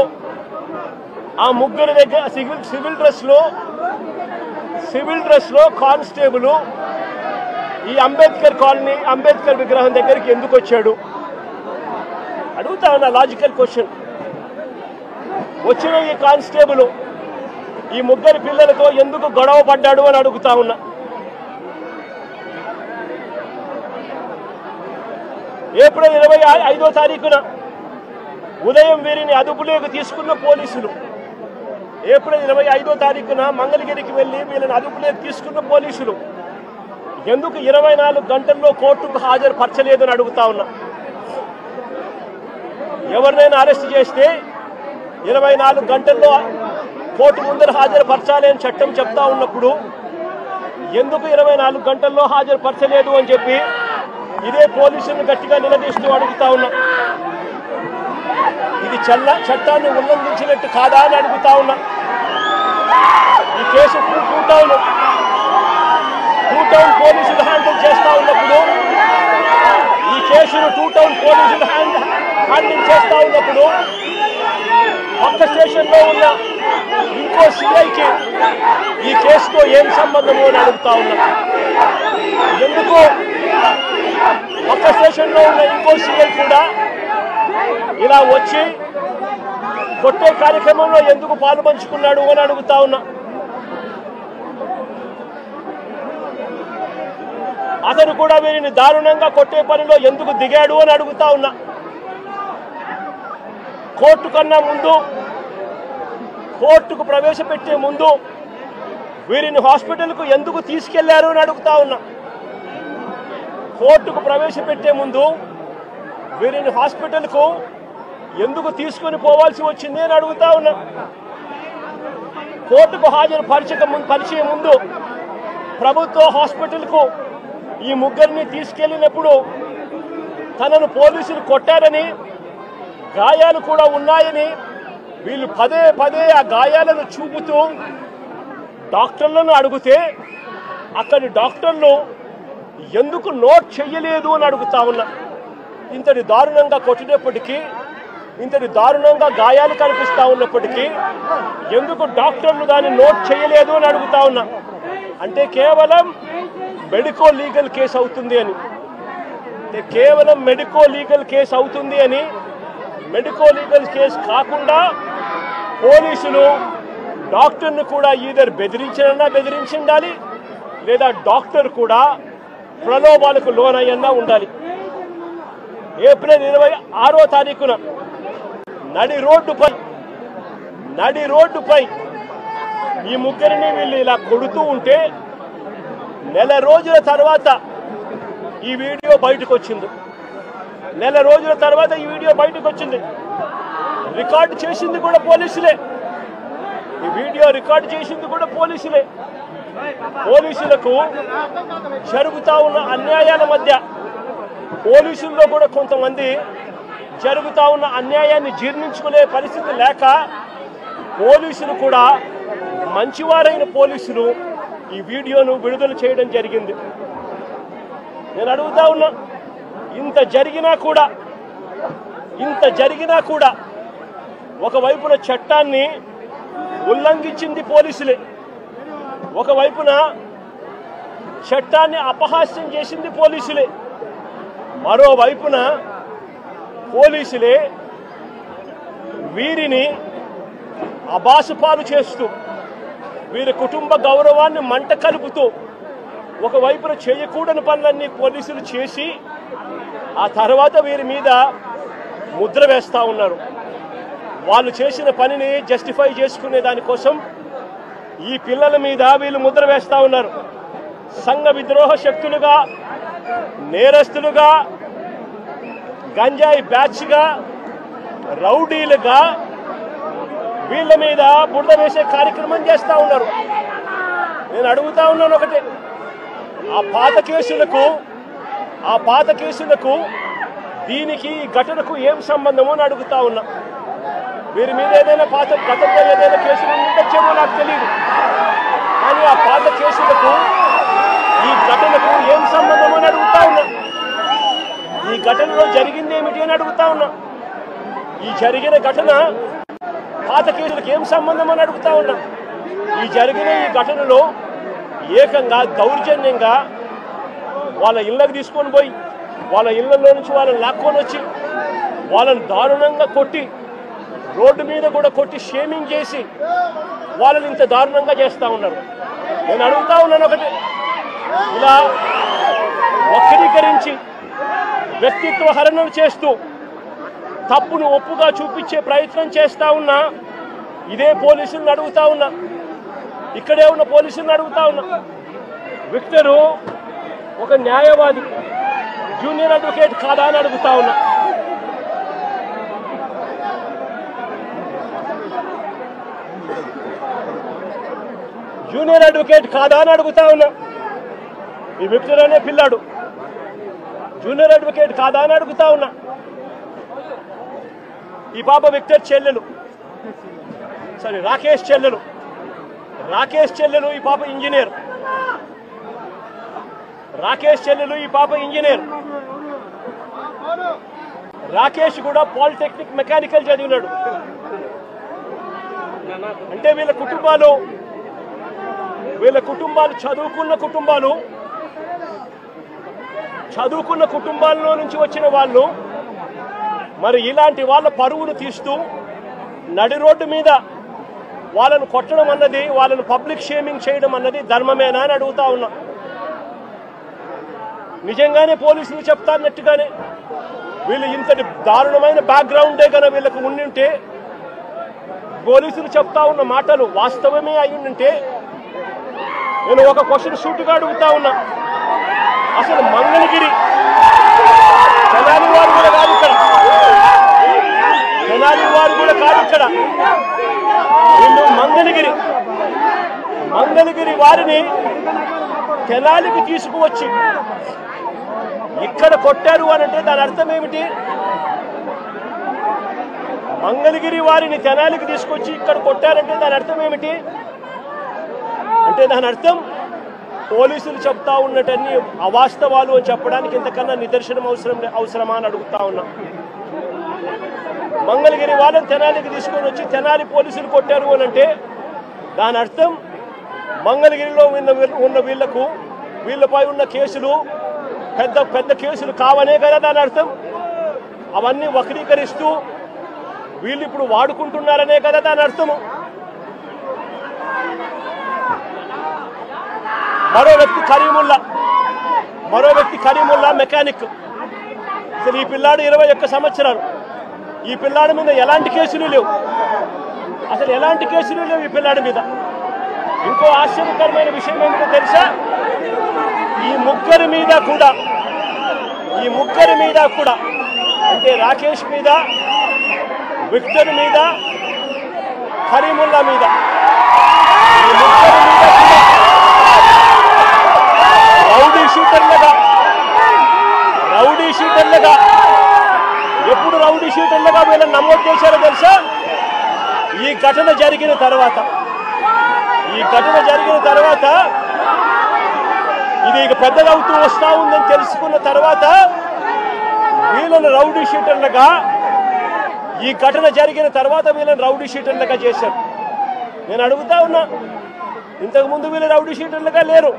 ఆ ముగ్గురు దగ్గర సివిల్ డ్రెస్లో కానిస్టేబుల్ ఈ అంబేద్కర్ విగ్రహం దగ్గరికి ఎందుకు వచ్చాడు అడుగుతా ఉన్నా. Logical question. వచ్చిన ఈ కానిస్టేబుల్ ఈ ముగ్గురు పిల్లలతో ఎందుకు గొడవ పడ్డాడు అని అడుగుతా ఉన్నా. ఏప్రిల్ 25వ తారీఖున ఉదయం వీరిని అదుపులోకి తీసుకున్న పోలీసులు, ఏప్రిల్ 25వ తారీఖున మంగళగిరికి వెళ్లి వీళ్ళని అదుపులోకి తీసుకున్న పోలీసులు ఎందుకు 24 గంటల్లో కోర్టుకు హాజరుపరచలేదని అడుగుతా ఉన్నా. ఎవరినైనా అరెస్ట్ చేస్తే 24 గంటల్లో కోర్టు ముందర హాజరుపరచాలి అని చట్టం చెప్తా ఉన్నప్పుడు ఎందుకు 24 గంటల్లో హాజరుపరచలేదు అని చెప్పి ఇదే పోలీసులను గట్టిగా నిలదీస్తూ అడుగుతా ఉన్నా. ఇది చట్టాన్ని ఉల్లంఘించినట్టు కాదా అని అడుగుతా ఉన్నా. ఈ కేసు టూ టౌన్ పోలీసులు హ్యాండిల్ చేస్తా ఉన్నప్పుడు, ఈ కేసును టూ టౌన్ పోలీసులు హ్యాండిల్ చేస్తా ఉన్నప్పుడు పక్క స్టేషన్లో ఉన్న ఇంకో సిఐకి ఈ కేసుతో ఏం సంబంధము అని అడుగుతా ఉన్నా. ఎందుకు పక్క స్టేషన్లో ఉన్న ఇంకో సిఐ కూడా ఇలా వచ్చి కొట్టే కార్యక్రమంలో ఎందుకు పాలు పంచుకున్నాడు అని అడుగుతా ఉన్నా. అతను కూడా వీరిని దారుణంగా కొట్టే పనిలో ఎందుకు దిగాడు అని అడుగుతా ఉన్నా. కోర్టు కన్నా ముందు, కోర్టుకు ప్రవేశపెట్టే ముందు వీరిని హాస్పిటల్కు ఎందుకు తీసుకెళ్లారు అని అడుగుతా ఉన్నా. కోర్టుకు ప్రవేశపెట్టే ముందు వీరిని హాస్పిటల్కు ఎందుకు తీసుకొని పోవాల్సి వచ్చింది అని అడుగుతా ఉన్నా. కోర్టుకు పరిచయం ముందు ప్రభుత్వ హాస్పిటల్కు ఈ ముగ్గురిని తీసుకెళ్లినప్పుడు తనను పోలీసులు కొట్టారని, గాయాలు కూడా ఉన్నాయని వీళ్ళు పదే ఆ గాయాలను చూపుతూ డాక్టర్లను అడిగితే అక్కడి డాక్టర్లు ఎందుకు నోట్ చెయ్యలేదు అని అడుగుతా ఉన్నా. ఇంతటి దారుణంగా కొట్టినప్పటికీ, ఇంతటి దారుణంగా గాయాలు కనిపిస్తా ఉన్నప్పటికీ ఎందుకు డాక్టర్లు దాన్ని నోట్ చేయలేదు అని అడుగుతా ఉన్నా. అంటే కేవలం మెడికో లీగల్ కేసు అవుతుంది అని, కేవలం మెడికో లీగల్ కేసు అవుతుంది అని, మెడికో లీగల్ కేసు కాకుండా పోలీసులు డాక్టర్ను కూడా ఈధర్ బెదిరించాలి లేదా డాక్టర్ కూడా ప్రలోభాలకు లోనయ్యన్నా ఉండాలి. ఏప్రిల్ 26వ తారీఖున నడి రోడ్డుపై ఈ ముగ్గురిని వీళ్ళు ఇలా కొడుతూ ఉంటే నెల రోజుల తర్వాత ఈ వీడియో బయటకు వచ్చింది. రికార్డు చేసింది కూడా పోలీసులే. ఈ వీడియో రికార్డు చేసింది కూడా పోలీసులే. పోలీసులకు జరుగుతా ఉన్న అన్యాయాల మధ్య పోలీసుల్లో కూడా కొంతమంది జరుగుతా ఉన్న అన్యాయాన్ని జీర్ణించుకునే పరిస్థితి లేక పోలీసులు కూడా, మంచివారైన పోలీసులు ఈ వీడియోను విడుదల చేయడం జరిగింది. నేను అడుగుతా ఉన్నా, ఇంత జరిగినా కూడా ఒకవైపున చట్టాన్ని ఉల్లంఘించింది పోలీసులే, ఒకవైపున చట్టాన్ని అపహాస్యం చేసింది పోలీసులే, మరోవైపున పోలీసులే వీరిని అబాసుపాలు చేస్తూ, వీరి కుటుంబ గౌరవాన్ని మంట కలుపుతూ ఒకవైపున చేయకూడని పనులన్నీ పోలీసులు చేసి ఆ తర్వాత వీరి మీద ముద్ర వేస్తూ ఉన్నారు. వాళ్ళు చేసిన పనిని జస్టిఫై చేసుకునే దానికోసం ఈ పిల్లల మీద వీళ్ళు ముద్ర వేస్తూ ఉన్నారు. సంఘ విద్రోహ శక్తులుగా, నేరస్తులుగా, గంజాయి బ్యాచ్గా, రౌడీలుగా వీళ్ళ మీద బురద వేసే కార్యక్రమం చేస్తూ ఉన్నారు. నేను అడుగుతా ఉన్నాను ఒకటే, ఆ పాత కేసులకు దీనికి ఈ ఘటనకు ఏం సంబంధమో అని అడుగుతా ఉన్నా. వీరి మీద ఏదైనా గతంలో ఏదైనా కేసులు ఉండొచ్చేమో నాకు తెలియదు, కానీ ఆ పాత కేసులకు ఈ ఘటనకు ఏం సంబంధమో అని అడుగుతా ఉన్నా. ఈ ఘటనలో జరిగింది ఏమిటి అని అడుగుతా ఉన్నా. ఈ జరిగిన ఘటన పాత కేసులకు ఏం సంబంధం అని అడుగుతా ఉన్నా. ఈ ఘటనలో ఏకంగా దౌర్జన్యంగా వాళ్ళ ఇళ్ళకి తీసుకొని పోయి వాళ్ళ ఇళ్లలో నుంచి వాళ్ళని లాక్కొని వచ్చి వాళ్ళని దారుణంగా కొట్టి, రోడ్డు మీద కూడా కొట్టి షేమింగ్ చేసి వాళ్ళని ఇంత దారుణంగా చేస్తూ ఉన్నారు. నేను అడుగుతా ఉన్నాను ఒకటి, ఇలా వక్రీకరించి వ్యక్తిత్వ హరణం చేస్తూ తప్పును ఒప్పుగా చూపించే ప్రయత్నం చేస్తూ ఉన్నా ఇదే పోలీసులను అడుగుతా ఉన్నా, ఇక్కడే ఉన్న పోలీసులను అడుగుతా ఉన్నా. విక్టరు ఒక న్యాయవాది, జూనియర్ అడ్వకేట్ కాదా అని అడుగుతా ఉన్నా. జూనియర్ అడ్వకేట్ కాదా అని అడుగుతా ఉన్నా. ఈ విక్టర్ అనే పిల్లాడు జూనియర్ అడ్వకేట్ కాదా అని అడుగుతా ఉన్నా. ఈ పాప విక్టర్ చెల్లెలు, రాకేష్ చెల్లెలు ఈ పాప ఇంజనీర్. రాకేష్ కూడా పాలిటెక్నిక్ మెకానికల్ చదివినాడు. అంటే వీళ్ళ కుటుంబాలు చదువుకున్న కుటుంబాల్లో నుంచి వచ్చిన వాళ్ళు మరి ఇలాంటి వాళ్ళ పరువును తీస్తూ నడి రోడ్డు మీద వాళ్ళను కొట్టడం అన్నది, వాళ్ళను పబ్లిక్ షేమింగ్ చేయడం అన్నది ధర్మమేనా అని అడుగుతా ఉన్నా. నిజంగానే పోలీసులు చెప్తాన్నట్టుగానే వీళ్ళు ఇంతటి దారుణమైన బ్యాక్గ్రౌండే కనుక వీళ్ళకు ఉండింటే, పోలీసులు చెప్తా ఉన్న మాటలు వాస్తవమే అయి ఉండింటే, నేను ఒక క్వశ్చన్ సూటిగా అడుగుతా ఉన్నా. అసలు మంగళగిరి తెనాలి వారు కూడా కాదు ఇక్కడ, వీళ్ళు మంగళగిరి వారిని తెనాలికి తీసుకువచ్చి ఇక్కడ కొట్టారు అని అంటే దాని అర్థం ఏమిటి? మంగళగిరి వారిని తెనాలికి తీసుకొచ్చి ఇక్కడ కొట్టారంటే దాని అర్థం ఏమిటి? అంటే దాని అర్థం పోలీసులు చెప్తా ఉన్నటన్ని అవాస్తవాలు అని చెప్పడానికి ఇంతకన్నా నిదర్శనం అవసరమా అని అడుగుతా ఉన్నా. మంగళగిరి వాళ్ళని తెనాలికి తీసుకొని వచ్చి తెనాలి పోలీసులు కొట్టారు అని అంటే దాని అర్థం మంగళగిరిలో ఉన్న వీళ్ళపై ఉన్న కేసులు పెద్ద కేసులు కావనే కదా దాని అర్థం. అవన్నీ వక్రీకరిస్తూ వీళ్ళు ఇప్పుడు వాడుకుంటున్నారనే కదా దాని అర్థము. మరో వ్యక్తి కరీముల్లా మెకానిక్. అసలు ఈ పిల్లాడు 21 సంవత్సరాలు. ఈ పిల్లాడి మీద ఎలాంటి కేసులు లేవు, ఈ పిల్లాడి మీద. ఇంకో ఆశ్చర్యకరమైన విషయం ఏమిటో తెలుసా? ఈ ముగ్గురి మీద కూడా అంటే రాకేష్ మీద, విక్టర్ మీద, కరీముల్లా మీద, ఈ ముగ్గురి మీద కూడా రౌడీ షూటర్లుగా ఎప్పుడు రౌడీ షూటర్లుగా వీళ్ళని నమోదు చేశారో తెలుసా? ఈ ఘటన జరిగిన తర్వాత ఇది ఇక పెద్దదవుతూ వస్తూ ఉందని తెలుసుకున్న తర్వాత వీళ్ళని రౌడీ షూటర్లుగా, ఈ ఘటన జరిగిన తర్వాత వీళ్ళని రౌడీ షూటర్లుగా చేశారు. నేను అడుగుతా ఉన్నా, ఇంతకుముందు వీళ్ళు రౌడీ షూటర్లుగా లేరు.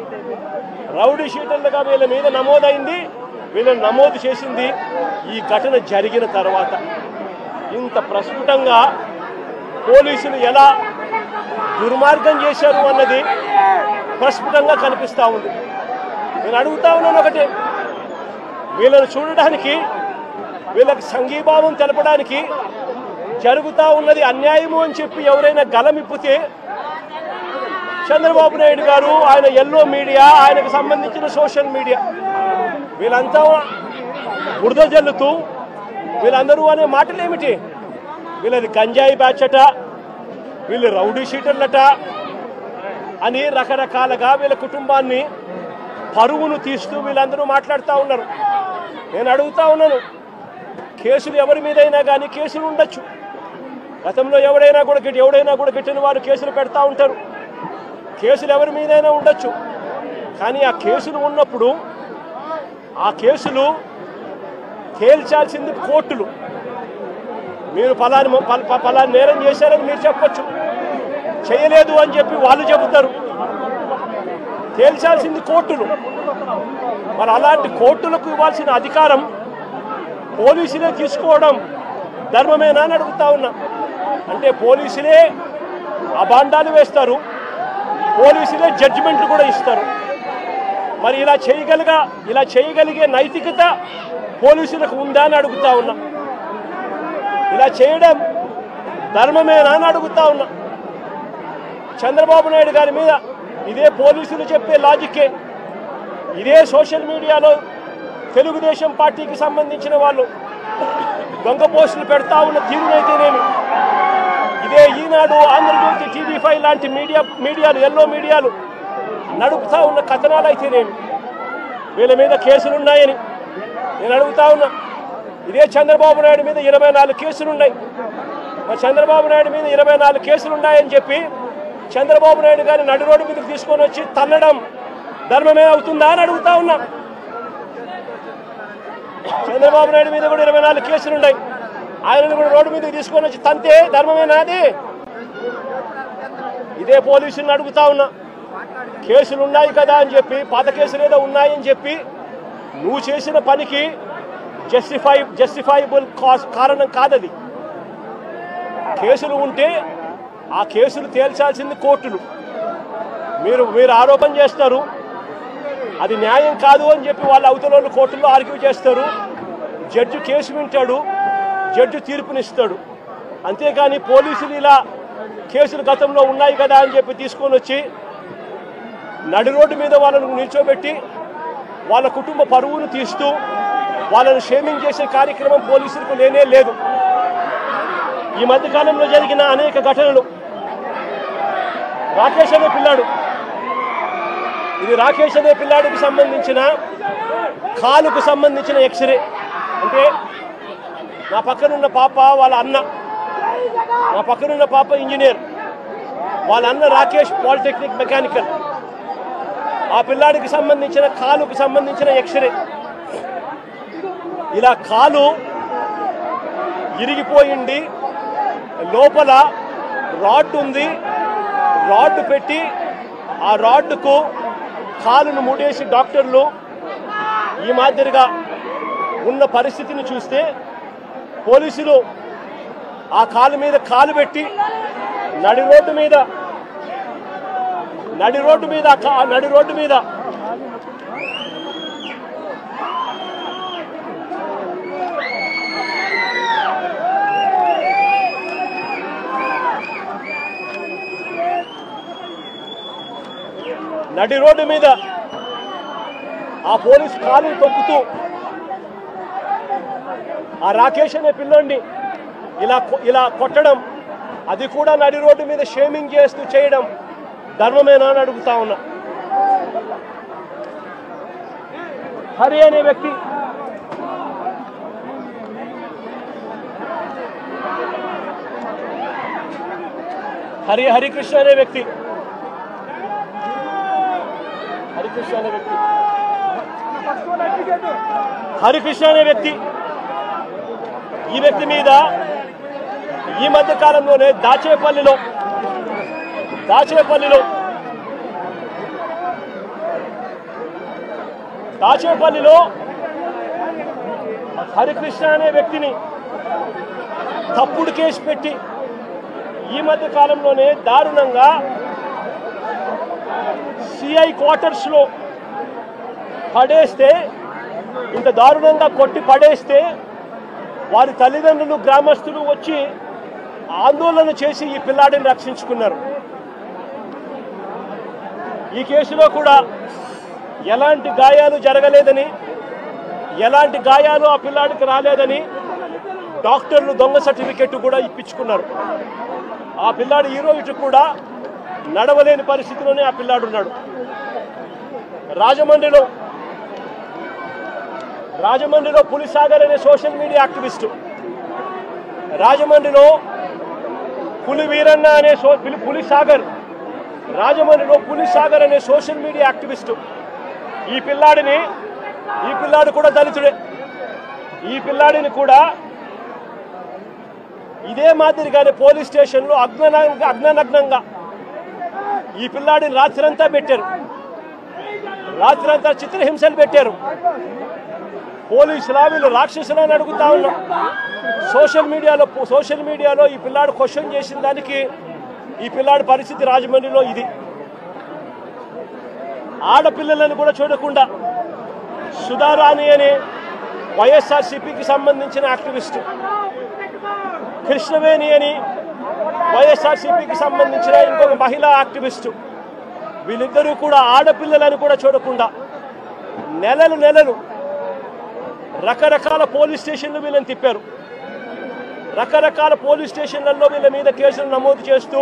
రౌడీ షూటర్లుగా వీళ్ళ మీద నమోదైంది, వీళ్ళని నమోదు చేసింది ఈ ఘటన జరిగిన తర్వాత. ఇంత ప్రస్ఫుటంగా పోలీసులు ఎలా దుర్మార్గం చేశారు అన్నది ప్రస్ఫుటంగా కనిపిస్తూ ఉంది. నేను అడుగుతా ఉన్నాను ఒకటే, వీళ్ళను చూడడానికి, వీళ్ళకి సంఘీభావం తెలపడానికి జరుగుతూ ఉన్నది అన్యాయము అని చెప్పి ఎవరైనా గలమిప్పితే చంద్రబాబు నాయుడు గారు, ఆయన ఎల్లో మీడియా, ఆయనకు సంబంధించిన సోషల్ మీడియా వీళ్ళంతా బురద జల్లుతూ వీళ్ళందరూ అనే మాటలు ఏమిటి? వీళ్ళది గంజాయి బ్యాచట, వీళ్ళు రౌడీ షీటర్లట అని రకరకాలుగా వీళ్ళ కుటుంబాన్ని పరువును తీస్తూ వీళ్ళందరూ మాట్లాడుతూ ఉన్నారు. నేను అడుగుతా ఉన్నాను, కేసులు ఎవరి మీదైనా కానీ కేసులు ఉండొచ్చు. గతంలో ఎవడైనా కూడా గిట్టిన వారు కేసులు పెడతా ఉంటారు. కేసులు ఎవరి మీదైనా ఉండొచ్చు. కానీ ఆ కేసులు ఉన్నప్పుడు ఆ కేసులు తేల్చాల్సింది కోర్టులు. మీరు ఫలాని నేరం చేశారని మీరు చెప్పొచ్చు, చేయలేదు అని చెప్పి వాళ్ళు చెబుతారు. తేల్చాల్సింది కోర్టులు. మరి అలాంటి కోర్టులకు ఇవ్వాల్సిన అధికారం పోలీసులే తీసుకోవడం ధర్మమేనా అని అడుగుతా ఉన్నా. అంటే పోలీసులే అబాండాలు వేస్తారు, పోలీసులే జడ్జిమెంట్లు కూడా ఇస్తారు. మరి ఇలా చేయగలిగే నైతికత పోలీసులకు ఉందా అని అడుగుతా ఉన్నా. ఇలా చేయడం ధర్మమేనా అని అడుగుతా ఉన్నా. చంద్రబాబు నాయుడు గారి మీద ఇదే పోలీసులు చెప్పే లాజిక్కే, ఇదే సోషల్ మీడియాలో తెలుగుదేశం పార్టీకి సంబంధించిన వాళ్ళు దొంగ పోస్టులు పెడతా ఉన్న తీరునైతేనేమి, ఇదే ఈనాడు, ఆంధ్రజ్యోతి, TV5 లాంటి మీడియాలు ఎల్లో మీడియాలు నడుపుతా ఉన్న కథనాలు అయితేనేమి, వీళ్ళ మీద కేసులున్నాయని నేను అడుగుతా ఉన్నా. ఇదే చంద్రబాబు నాయుడు మీద 24 కేసులున్నాయి. మరి చంద్రబాబు నాయుడు మీద 24 కేసులున్నాయని చెప్పి చంద్రబాబు నాయుడు గారిని నడి రోడ్డు మీదకి తీసుకొని వచ్చి తన్నడం ధర్మమే అవుతుందా అని అడుగుతా ఉన్నా. చంద్రబాబు నాయుడు మీద కూడా 24 కేసులున్నాయి. ఆయనను కూడా రోడ్డు మీదకి తీసుకొని వచ్చి తంతే ధర్మమేనా అది? ఇదే పోలీసులను అడుగుతా ఉన్నా. కేసులు ఉన్నాయి కదా అని చెప్పి, పాత కేసులు ఏదో ఉన్నాయని చెప్పి నువ్వు చేసిన పనికి జస్టిఫైబుల్ కారణం కాదది. కేసులు ఉంటే ఆ కేసులు తేల్చాల్సింది కోర్టులు. మీరు ఆరోపణ చేస్తారు, అది న్యాయం కాదు అని చెప్పి వాళ్ళ అవతల కోర్టుల్లో ఆర్గ్యూ చేస్తారు. జడ్జి కేసు వింటాడు, జడ్జి తీర్పునిస్తాడు. అంతేకాని పోలీసులు ఇలా కేసులు గతంలో ఉన్నాయి కదా అని చెప్పి తీసుకొని వచ్చి నడి రోడ్డు మీద వాళ్ళను నిల్చోబెట్టి వాళ్ళ కుటుంబ పరువును తీస్తూ వాళ్ళను షేమింగ్ చేసే కార్యక్రమం పోలీసులకు లేనే లేదు. ఈ మధ్యకాలంలో జరిగిన అనేక ఘటనలు, రాకేష్ అనే పిల్లాడు, ఇది రాకేష్ అనే పిల్లాడికి సంబంధించిన కాలుకు సంబంధించిన ఎక్స్రే. అంటే నా పక్కనున్న పాప వాళ్ళ అన్న, నా పక్కనున్న పాప ఇంజనీర్, వాళ్ళ అన్న రాకేష్ పాలిటెక్నిక్ మెకానికల్. ఆ పిల్లాడికి సంబంధించిన కాలుకు సంబంధించిన ఎక్స్రే. ఇలా కాలు ఇరిగిపోయింది, లోపల రాడ్ ఉంది, రాడ్ పెట్టి ఆ రాడ్కు కాలును ముడేసి డాక్టర్లు ఈ మాదిరిగా ఉన్న పరిస్థితిని చూస్తే పోలీసులు ఆ కాలు మీద కాలు పెట్టి నడి రోడ్డు మీద ఆ పోలీసు కాలు తొక్కుతూ ఆ రాకేష్ అనే పిల్లోడిని ఇలా కొట్టడం, అది కూడా నడి రోడ్డు మీద షేమింగ్ చేస్తూ చేయడం ధర్మమేనా అని అడుగుతా ఉన్నా. హరి అనే వ్యక్తి, హరికృష్ణ అనే వ్యక్తి ఈ వ్యక్తి మీద ఈ మధ్య కాలంలోనే దాచేపల్లిలో హరికృష్ణ అనే వ్యక్తిని తప్పుడు కేసు పెట్టి ఈ మధ్య కాలంలోనే దారుణంగా సిఐ క్వార్టర్స్ లో పడేస్తే ఇంత దారుణంగా కొట్టి పడేస్తే వారి తల్లిదండ్రులు గ్రామస్తులు వచ్చి ఆందోళన చేసి ఈ పిల్లాడిని రక్షించుకున్నారు. ఈ కేసులో కూడా ఎలాంటి గాయాలు జరగలేదని, ఎలాంటి గాయాలు ఆ పిల్లాడికి రాలేదని డాక్టర్లు దొంగ సర్టిఫికెట్ కూడా ఇప్పించుకున్నారు. ఆ పిల్లాడు ఈ రోజు కూడా నడవలేని పరిస్థితిలోనే ఆ పిల్లాడు ఉన్నాడు. రాజమండ్రిలో పులిసాగర్ అనే సోషల్ మీడియా యాక్టివిస్టు, రాజమండ్రిలో పులి వీరన్న అనే పులిసాగర్, రాజమండ్రిలో పులిసాగర్ అనే సోషల్ మీడియా యాక్టివిస్టు ఈ పిల్లాడు కూడా దళితుడే. ఈ పిల్లాడిని కూడా ఇదే మాదిరిగానే పోలీస్ స్టేషన్లో అగ్ననగ్నంగా ఈ పిల్లాడిని రాత్రంతా పెట్టారు. రాత్రంతా చిత్రహింసలు పెట్టారు. పోలీసులా వీళ్ళు రాక్షసులని అడుగుతా ఉన్నాం. సోషల్ మీడియాలో ఈ పిల్లాడు క్వశ్చన్ చేసిన దానికి ఈ పిల్లాడి పరిస్థితి రాజమండ్రిలో ఇది. ఆడపిల్లలను కూడా చూడకుండా సుధారాణి అనే వైఎస్ఆర్సీపీకి సంబంధించిన యాక్టివిస్టు, కృష్ణవేణి అని వైఎస్ఆర్సీపీకి సంబంధించిన ఇంకొక మహిళా యాక్టివిస్టు, వీళ్ళిద్దరూ కూడా ఆడపిల్లలను కూడా చూడకుండా నెలలు రకరకాల పోలీస్ స్టేషన్లు వీళ్ళని తిప్పారు. రకరకాల పోలీస్ స్టేషన్లలో వీళ్ళ మీద కేసులు నమోదు చేస్తూ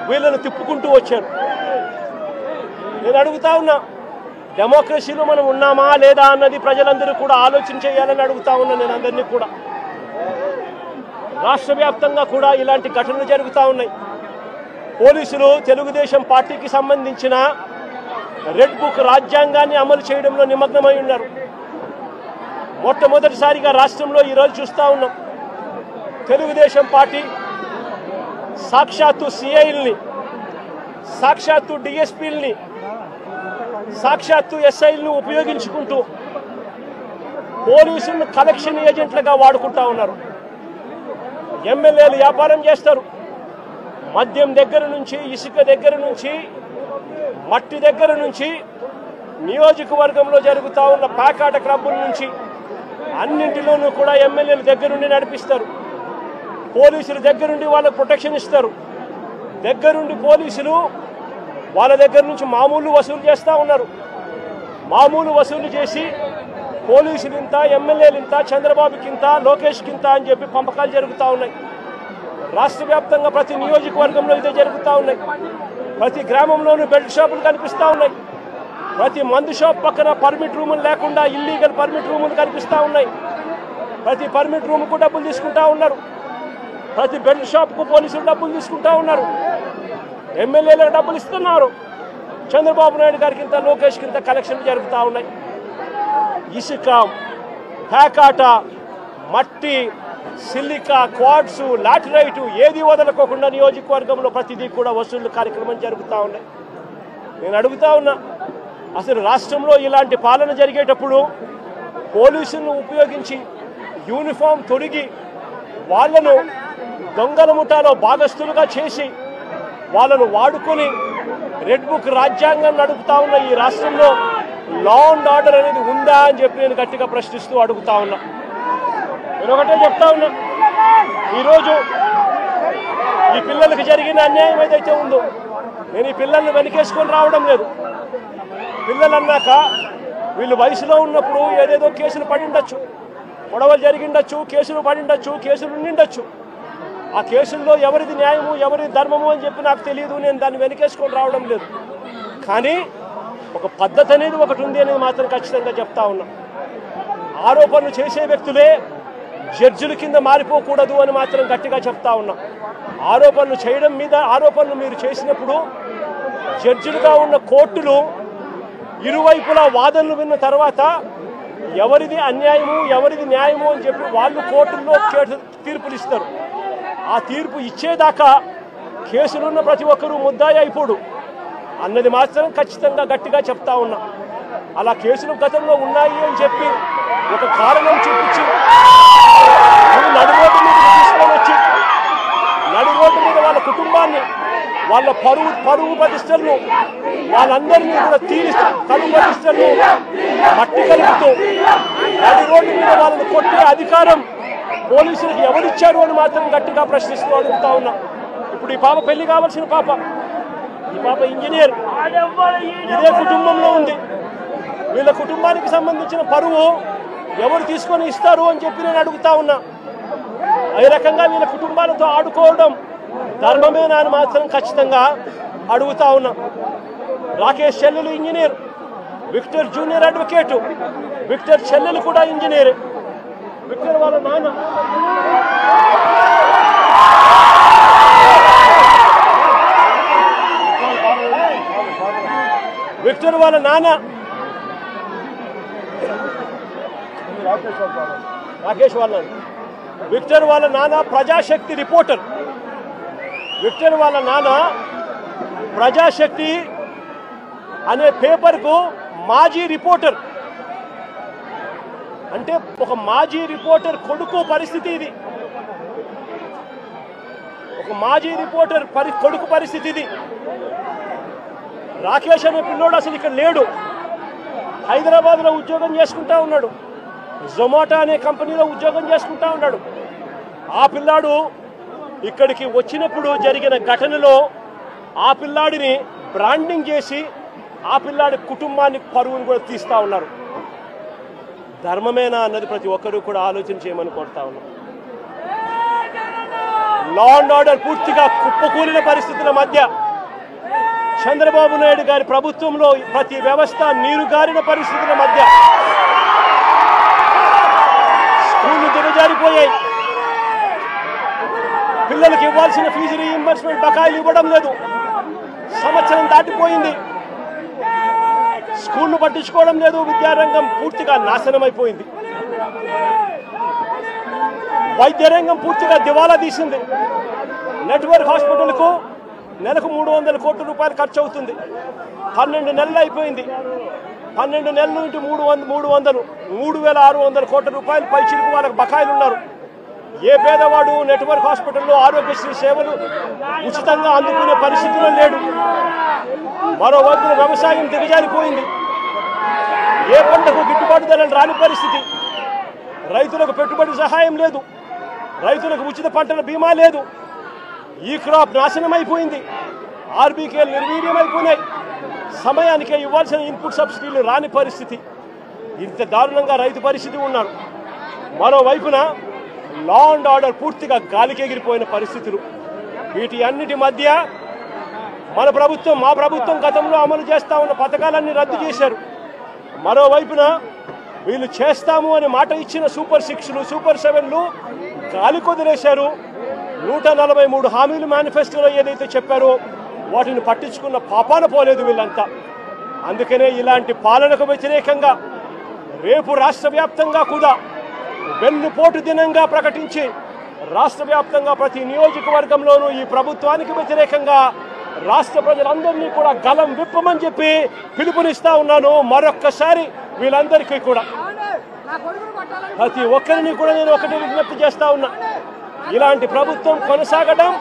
వీళ్ళను తిప్పుకుంటూ వచ్చారు. నేను అడుగుతా ఉన్నా, డెమోక్రసీలో మనం ఉన్నామా లేదా అన్నది ప్రజలందరూ కూడా ఆలోచన చేయాలని అడుగుతా ఉన్నా. నేను అందరినీ కూడా, రాష్ట్ర వ్యాప్తంగా కూడా ఇలాంటి ఘటనలు జరుగుతూ ఉన్నాయి. పోలీసులు తెలుగుదేశం పార్టీకి సంబంధించిన రెడ్ బుక్ రాజ్యాంగాన్ని అమలు చేయడంలో నిమగ్నమై ఉన్నారు. మొట్టమొదటిసారిగా రాష్ట్రంలో ఈరోజు చూస్తూ ఉన్నాం. తెలుగుదేశం పార్టీ సాక్షాత్తు సిఐల్ని, సాక్షాత్తు డిఎస్పీల్ని, సాక్షాత్తు ఎస్ఐల్ని ఉపయోగించుకుంటూ పోలీసులను కలెక్షన్ ఏజెంట్లుగా వాడుకుంటా ఉన్నారు. ఎమ్మెల్యేలు వ్యాపారం చేస్తారు. మద్యం దగ్గర నుంచి, ఇసుక దగ్గర నుంచి, మట్టి దగ్గర నుంచి, నియోజకవర్గంలో జరుగుతూ ఉన్న ప్యాకాట క్లబ్బుల నుంచి అన్నింటిలోనూ కూడా ఎమ్మెల్యేలు దగ్గరుండి నడిపిస్తారు. పోలీసులు దగ్గరుండి వాళ్ళకు ప్రొటెక్షన్ ఇస్తారు. దగ్గరుండి పోలీసులు వాళ్ళ దగ్గర నుంచి మామూలు వసూలు చేస్తూ ఉన్నారు. మామూలు వసూలు చేసి పోలీసులు ఇంత, ఎమ్మెల్యేలు ఇంత, చంద్రబాబుకి ఇంత, లోకేష్కి ఇంత అని చెప్పి పంపకాలు జరుగుతూ ఉన్నాయి. రాష్ట్ర వ్యాప్తంగా ప్రతి నియోజకవర్గంలో ఇదే జరుగుతూ ఉన్నాయి. ప్రతి గ్రామంలోనూ బెల్ట్ షాపులు కనిపిస్తూ ఉన్నాయి. ప్రతి మందు షాప్ పక్కన పర్మిట్ రూములు లేకుండా ఇల్లీగల్ పర్మిట్ రూములు కనిపిస్తూ ఉన్నాయి. ప్రతి పర్మిట్ రూముకు డబ్బులు తీసుకుంటా ఉన్నారు. ప్రతి బెల్ట్ షాప్కు పోలీసులు డబ్బులు తీసుకుంటా ఉన్నారు. ఎమ్మెల్యేలకు డబ్బులు ఇస్తున్నారు. చంద్రబాబు నాయుడు గారికి ఇంత, లోకేష్కి ఇంత కలెక్షన్లు జరుగుతూ ఉన్నాయి. ఇసుక, ప్యాకాట, మట్టి, సిలికా, క్వాడ్స్, లాటరైటు ఏది వదలకోకుండా నియోజకవర్గంలో ప్రతిదీ కూడా వసూళ్లు కార్యక్రమం జరుగుతూ ఉన్నాయి. నేను అడుగుతా ఉన్నా, అసలు రాష్ట్రంలో ఇలాంటి పాలన జరిగేటప్పుడు పోలీసులను ఉపయోగించి యూనిఫామ్ తొడిగి వాళ్ళను దొంగల ముఠాలో భాగస్థులుగా చేసి వాళ్ళను వాడుకొని రెడ్ బుక్ రాజ్యాంగం నడుపుతా ఉన్న ఈ రాష్ట్రంలో లా అండ్ ఆర్డర్ అనేది ఉందా అని చెప్పి నేను గట్టిగా ప్రశ్నిస్తూ అడుగుతా ఉన్నా. నేను ఒకటే చెప్తా ఉన్నా, ఈరోజు ఈ పిల్లలకి జరిగిన అన్యాయం ఏదైతే ఉందో, నేను ఈ పిల్లల్ని వెనకేసుకొని రావడం లేదు. పిల్లలు అన్నాక వీళ్ళు వయసులో ఉన్నప్పుడు ఏదేదో కేసులు పడిండొచ్చు, గొడవలు జరిగిండొచ్చు, కేసులు పడిండొచ్చు, కేసులు ఉండిండొచ్చు. ఆ కేసుల్లో ఎవరిది న్యాయము, ఎవరిది ధర్మము అని చెప్పి నాకు తెలియదు. నేను దాన్ని వెనకేసుకొని రావడం లేదు. కానీ ఒక పద్ధతి అనేది ఒకటి ఉంది అనేది మాత్రం ఖచ్చితంగా చెప్తా ఉన్నా. ఆరోపణలు చేసే వ్యక్తులే జడ్జిల కింద మారిపోకూడదు అని మాత్రం గట్టిగా చెప్తా ఉన్నా. ఆరోపణలు చేయడం మీద ఆరోపణలు మీరు చేసినప్పుడు జడ్జిలుగా ఉన్న కోర్టులు ఇరువైపులా వాదనలు విన్న తర్వాత ఎవరిది అన్యాయము, ఎవరిది న్యాయము అని చెప్పి వాళ్ళు కోర్టుల్లో తీర్పులు ఇస్తారు. ఆ తీర్పు ఇచ్చేదాకా కేసులున్న ప్రతి ఒక్కరూ ముద్దాయి అయిపోడు అన్నది మాత్రం ఖచ్చితంగా గట్టిగా చెప్తా ఉన్నా. అలా కేసులు గతంలో ఉన్నాయి అని చెప్పి ఒక కారణం చూపించి నడిరోడ్డు మీద తీసుకొని వచ్చి నడిరోడ్డు మీద వాళ్ళ కుటుంబాన్ని, వాళ్ళ పరువు ప్రతిష్టలను, వాళ్ళందరినీ కూడా కరువు ప్రతిష్టలను మట్టి కలుపుతూ నడి రోడ్డు మీద వాళ్ళని కొట్టే అధికారం పోలీసులకు ఎవరిచ్చారు అని మాత్రం గట్టిగా ప్రశ్నిస్తూ అడుగుతా ఉన్నా. ఇప్పుడు ఈ పాప పెళ్లి కావాల్సిన పాప, ఈ పాప ఇంజనీర్, ఇదే కుటుంబంలో ఉంది. వీళ్ళ కుటుంబానికి సంబంధించిన పరువు ఎవరు తీసుకొని ఇస్తారు అని చెప్పి నేను అడుగుతా ఉన్నా. ఈ రకంగా వీళ్ళ కుటుంబాలతో ఆడుకోవడం ధర్మమేనా అని మాత్రం ఖచ్చితంగా అడుగుతా ఉన్నా. రాకేష్ చెల్లెలు engineer, Victor junior advocate, Victor చెల్లెలు కూడా ఇంజనీర్. విక్టర్ వాళ్ళ నాన్న రాకేష్ వాళ్ళ విక్టర్ వాళ్ళ నాన్న ప్రజాశక్తి రిపోర్టర్. విక్టర్ వాళ్ళ నాన్న ప్రజాశక్తి అనే పేపర్కు మాజీ రిపోర్టర్. అంటే ఒక మాజీ రిపోర్టర్ కొడుకు పరిస్థితి ఇది. ఒక మాజీ రిపోర్టర్ కొడుకు పరిస్థితి ఇది. రాకేష్ అనే పిల్లోడు అసలు ఇక్కడ లేడు, హైదరాబాద్లో ఉద్యోగం చేసుకుంటా ఉన్నాడు, జొమాటో అనే కంపెనీలో ఉద్యోగం చేసుకుంటా ఉన్నాడు. ఆ పిల్లాడు ఇక్కడికి వచ్చినప్పుడు జరిగిన ఘటనలో ఆ పిల్లాడిని బ్రాండింగ్ చేసి ఆ పిల్లాడి కుటుంబాన్ని పరువును కూడా తీస్తా ఉన్నారు. ధర్మమేనా అన్నది ప్రతి ఒక్కరూ కూడా ఆలోచన చేయమని కోరుతా ఉన్నారు. లా అండ్ ఆర్డర్ పూర్తిగా కుప్పకూలిన పరిస్థితుల మధ్య చంద్రబాబు నాయుడు గారి ప్రభుత్వంలో ప్రతి వ్యవస్థ నీరుగారిన పరిస్థితుల మధ్య స్కూళ్లు దిగజారిపోయాయి. పిల్లలకు ఇవ్వాల్సిన ఫీజు రీయింబర్స్మెంట్ బకాయిలు ఇవ్వడం లేదు. సంవత్సరం దాటిపోయింది, స్కూళ్లు పట్టించుకోవడం లేదు. విద్యారంగం పూర్తిగా నాశనం అయిపోయింది. వైద్య రంగం పూర్తిగా దివాలా తీసింది. నెట్వర్క్ హాస్పిటల్కు నెలకు 300 కోట్ల రూపాయలు ఖర్చు అవుతుంది. 12 నెలలు అయిపోయింది. 12 నెలలు ఇంటూ 300 3,600 కోట్ల రూపాయలు పైచిలకు వాళ్ళకి బకాయిలు ఉన్నారు. ఏ పేదవాడు నెట్వర్క్ హాస్పిటల్లో ఆరోగ్యశ్రీ సేవలు ఉచితంగా అందుకునే పరిస్థితిలో లేడు. మరోవైపున వ్యవసాయం దిగజారిపోయింది. ఏ పంటకు గిట్టుబాటు ధరలు రాని పరిస్థితి. రైతులకు పెట్టుబడి సహాయం లేదు, రైతులకు ఉచిత పంటల బీమా లేదు. ఈ క్రాప్ నాశనం అయిపోయింది. ఆర్బీకేలు నిర్వీర్యమైపోయినాయి. సమయానికే ఇవ్వాల్సిన ఇన్పుట్ సబ్సిడీలు రాని పరిస్థితి. ఇంత దారుణంగా రైతు పరిస్థితి ఉన్నారు. మరోవైపున లా అండ్ ఆర్డర్ పూర్తిగా గాలికి ఎగిరిపోయిన పరిస్థితులు. వీటి అన్నిటి మధ్య మా ప్రభుత్వం గతంలో అమలు చేస్తా ఉన్న పథకాలన్నీ రద్దు చేశారు. మరోవైపున వీళ్ళు చేస్తాము అని మాట ఇచ్చిన సూపర్ 6లు సూపర్ 7లు గాలి కొదిలేశారు. 143 హామీలు మేనిఫెస్టోలో ఏదైతే చెప్పారో వాటిని పట్టించుకున్న పాపాన పోలేదు వీళ్ళంతా. అందుకనే ఇలాంటి పాలనకు వ్యతిరేకంగా రేపు రాష్ట్ర వ్యాప్తంగా కూడా వెన్నుపోటు దినంగా ప్రకటించి రాష్ట్ర వ్యాప్తంగా ప్రతి నియోజకవర్గంలోనూ ఈ ప్రభుత్వానికి వ్యతిరేకంగా రాష్ట్ర ప్రజలందరినీ కూడా గలం విప్పమని చెప్పి పిలుపునిస్తా ఉన్నాను. మరొక్కసారి వీళ్ళందరికీ కూడా ప్రతి ఒక్కరిని కూడా నేను ఒకటి విజ్ఞప్తి చేస్తా ఉన్నా. ఇలాంటి ప్రభుత్వం కొనసాగడం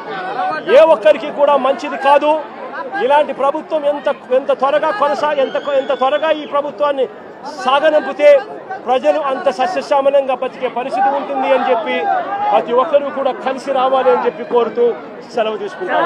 ఏ ఒక్కరికి కూడా మంచిది కాదు. ఇలాంటి ప్రభుత్వం ఎంత త్వరగా ఈ ప్రభుత్వాన్ని సాగనంపితే ప్రజలు అంత సస్యశ్యామలంగా బతికే పరిస్థితి ఉంటుంది అని చెప్పి ప్రతి ఒక్కరూ కూడా కలిసి రావాలి అని చెప్పి కోరుతూ సెలవు తీసుకుంటారు.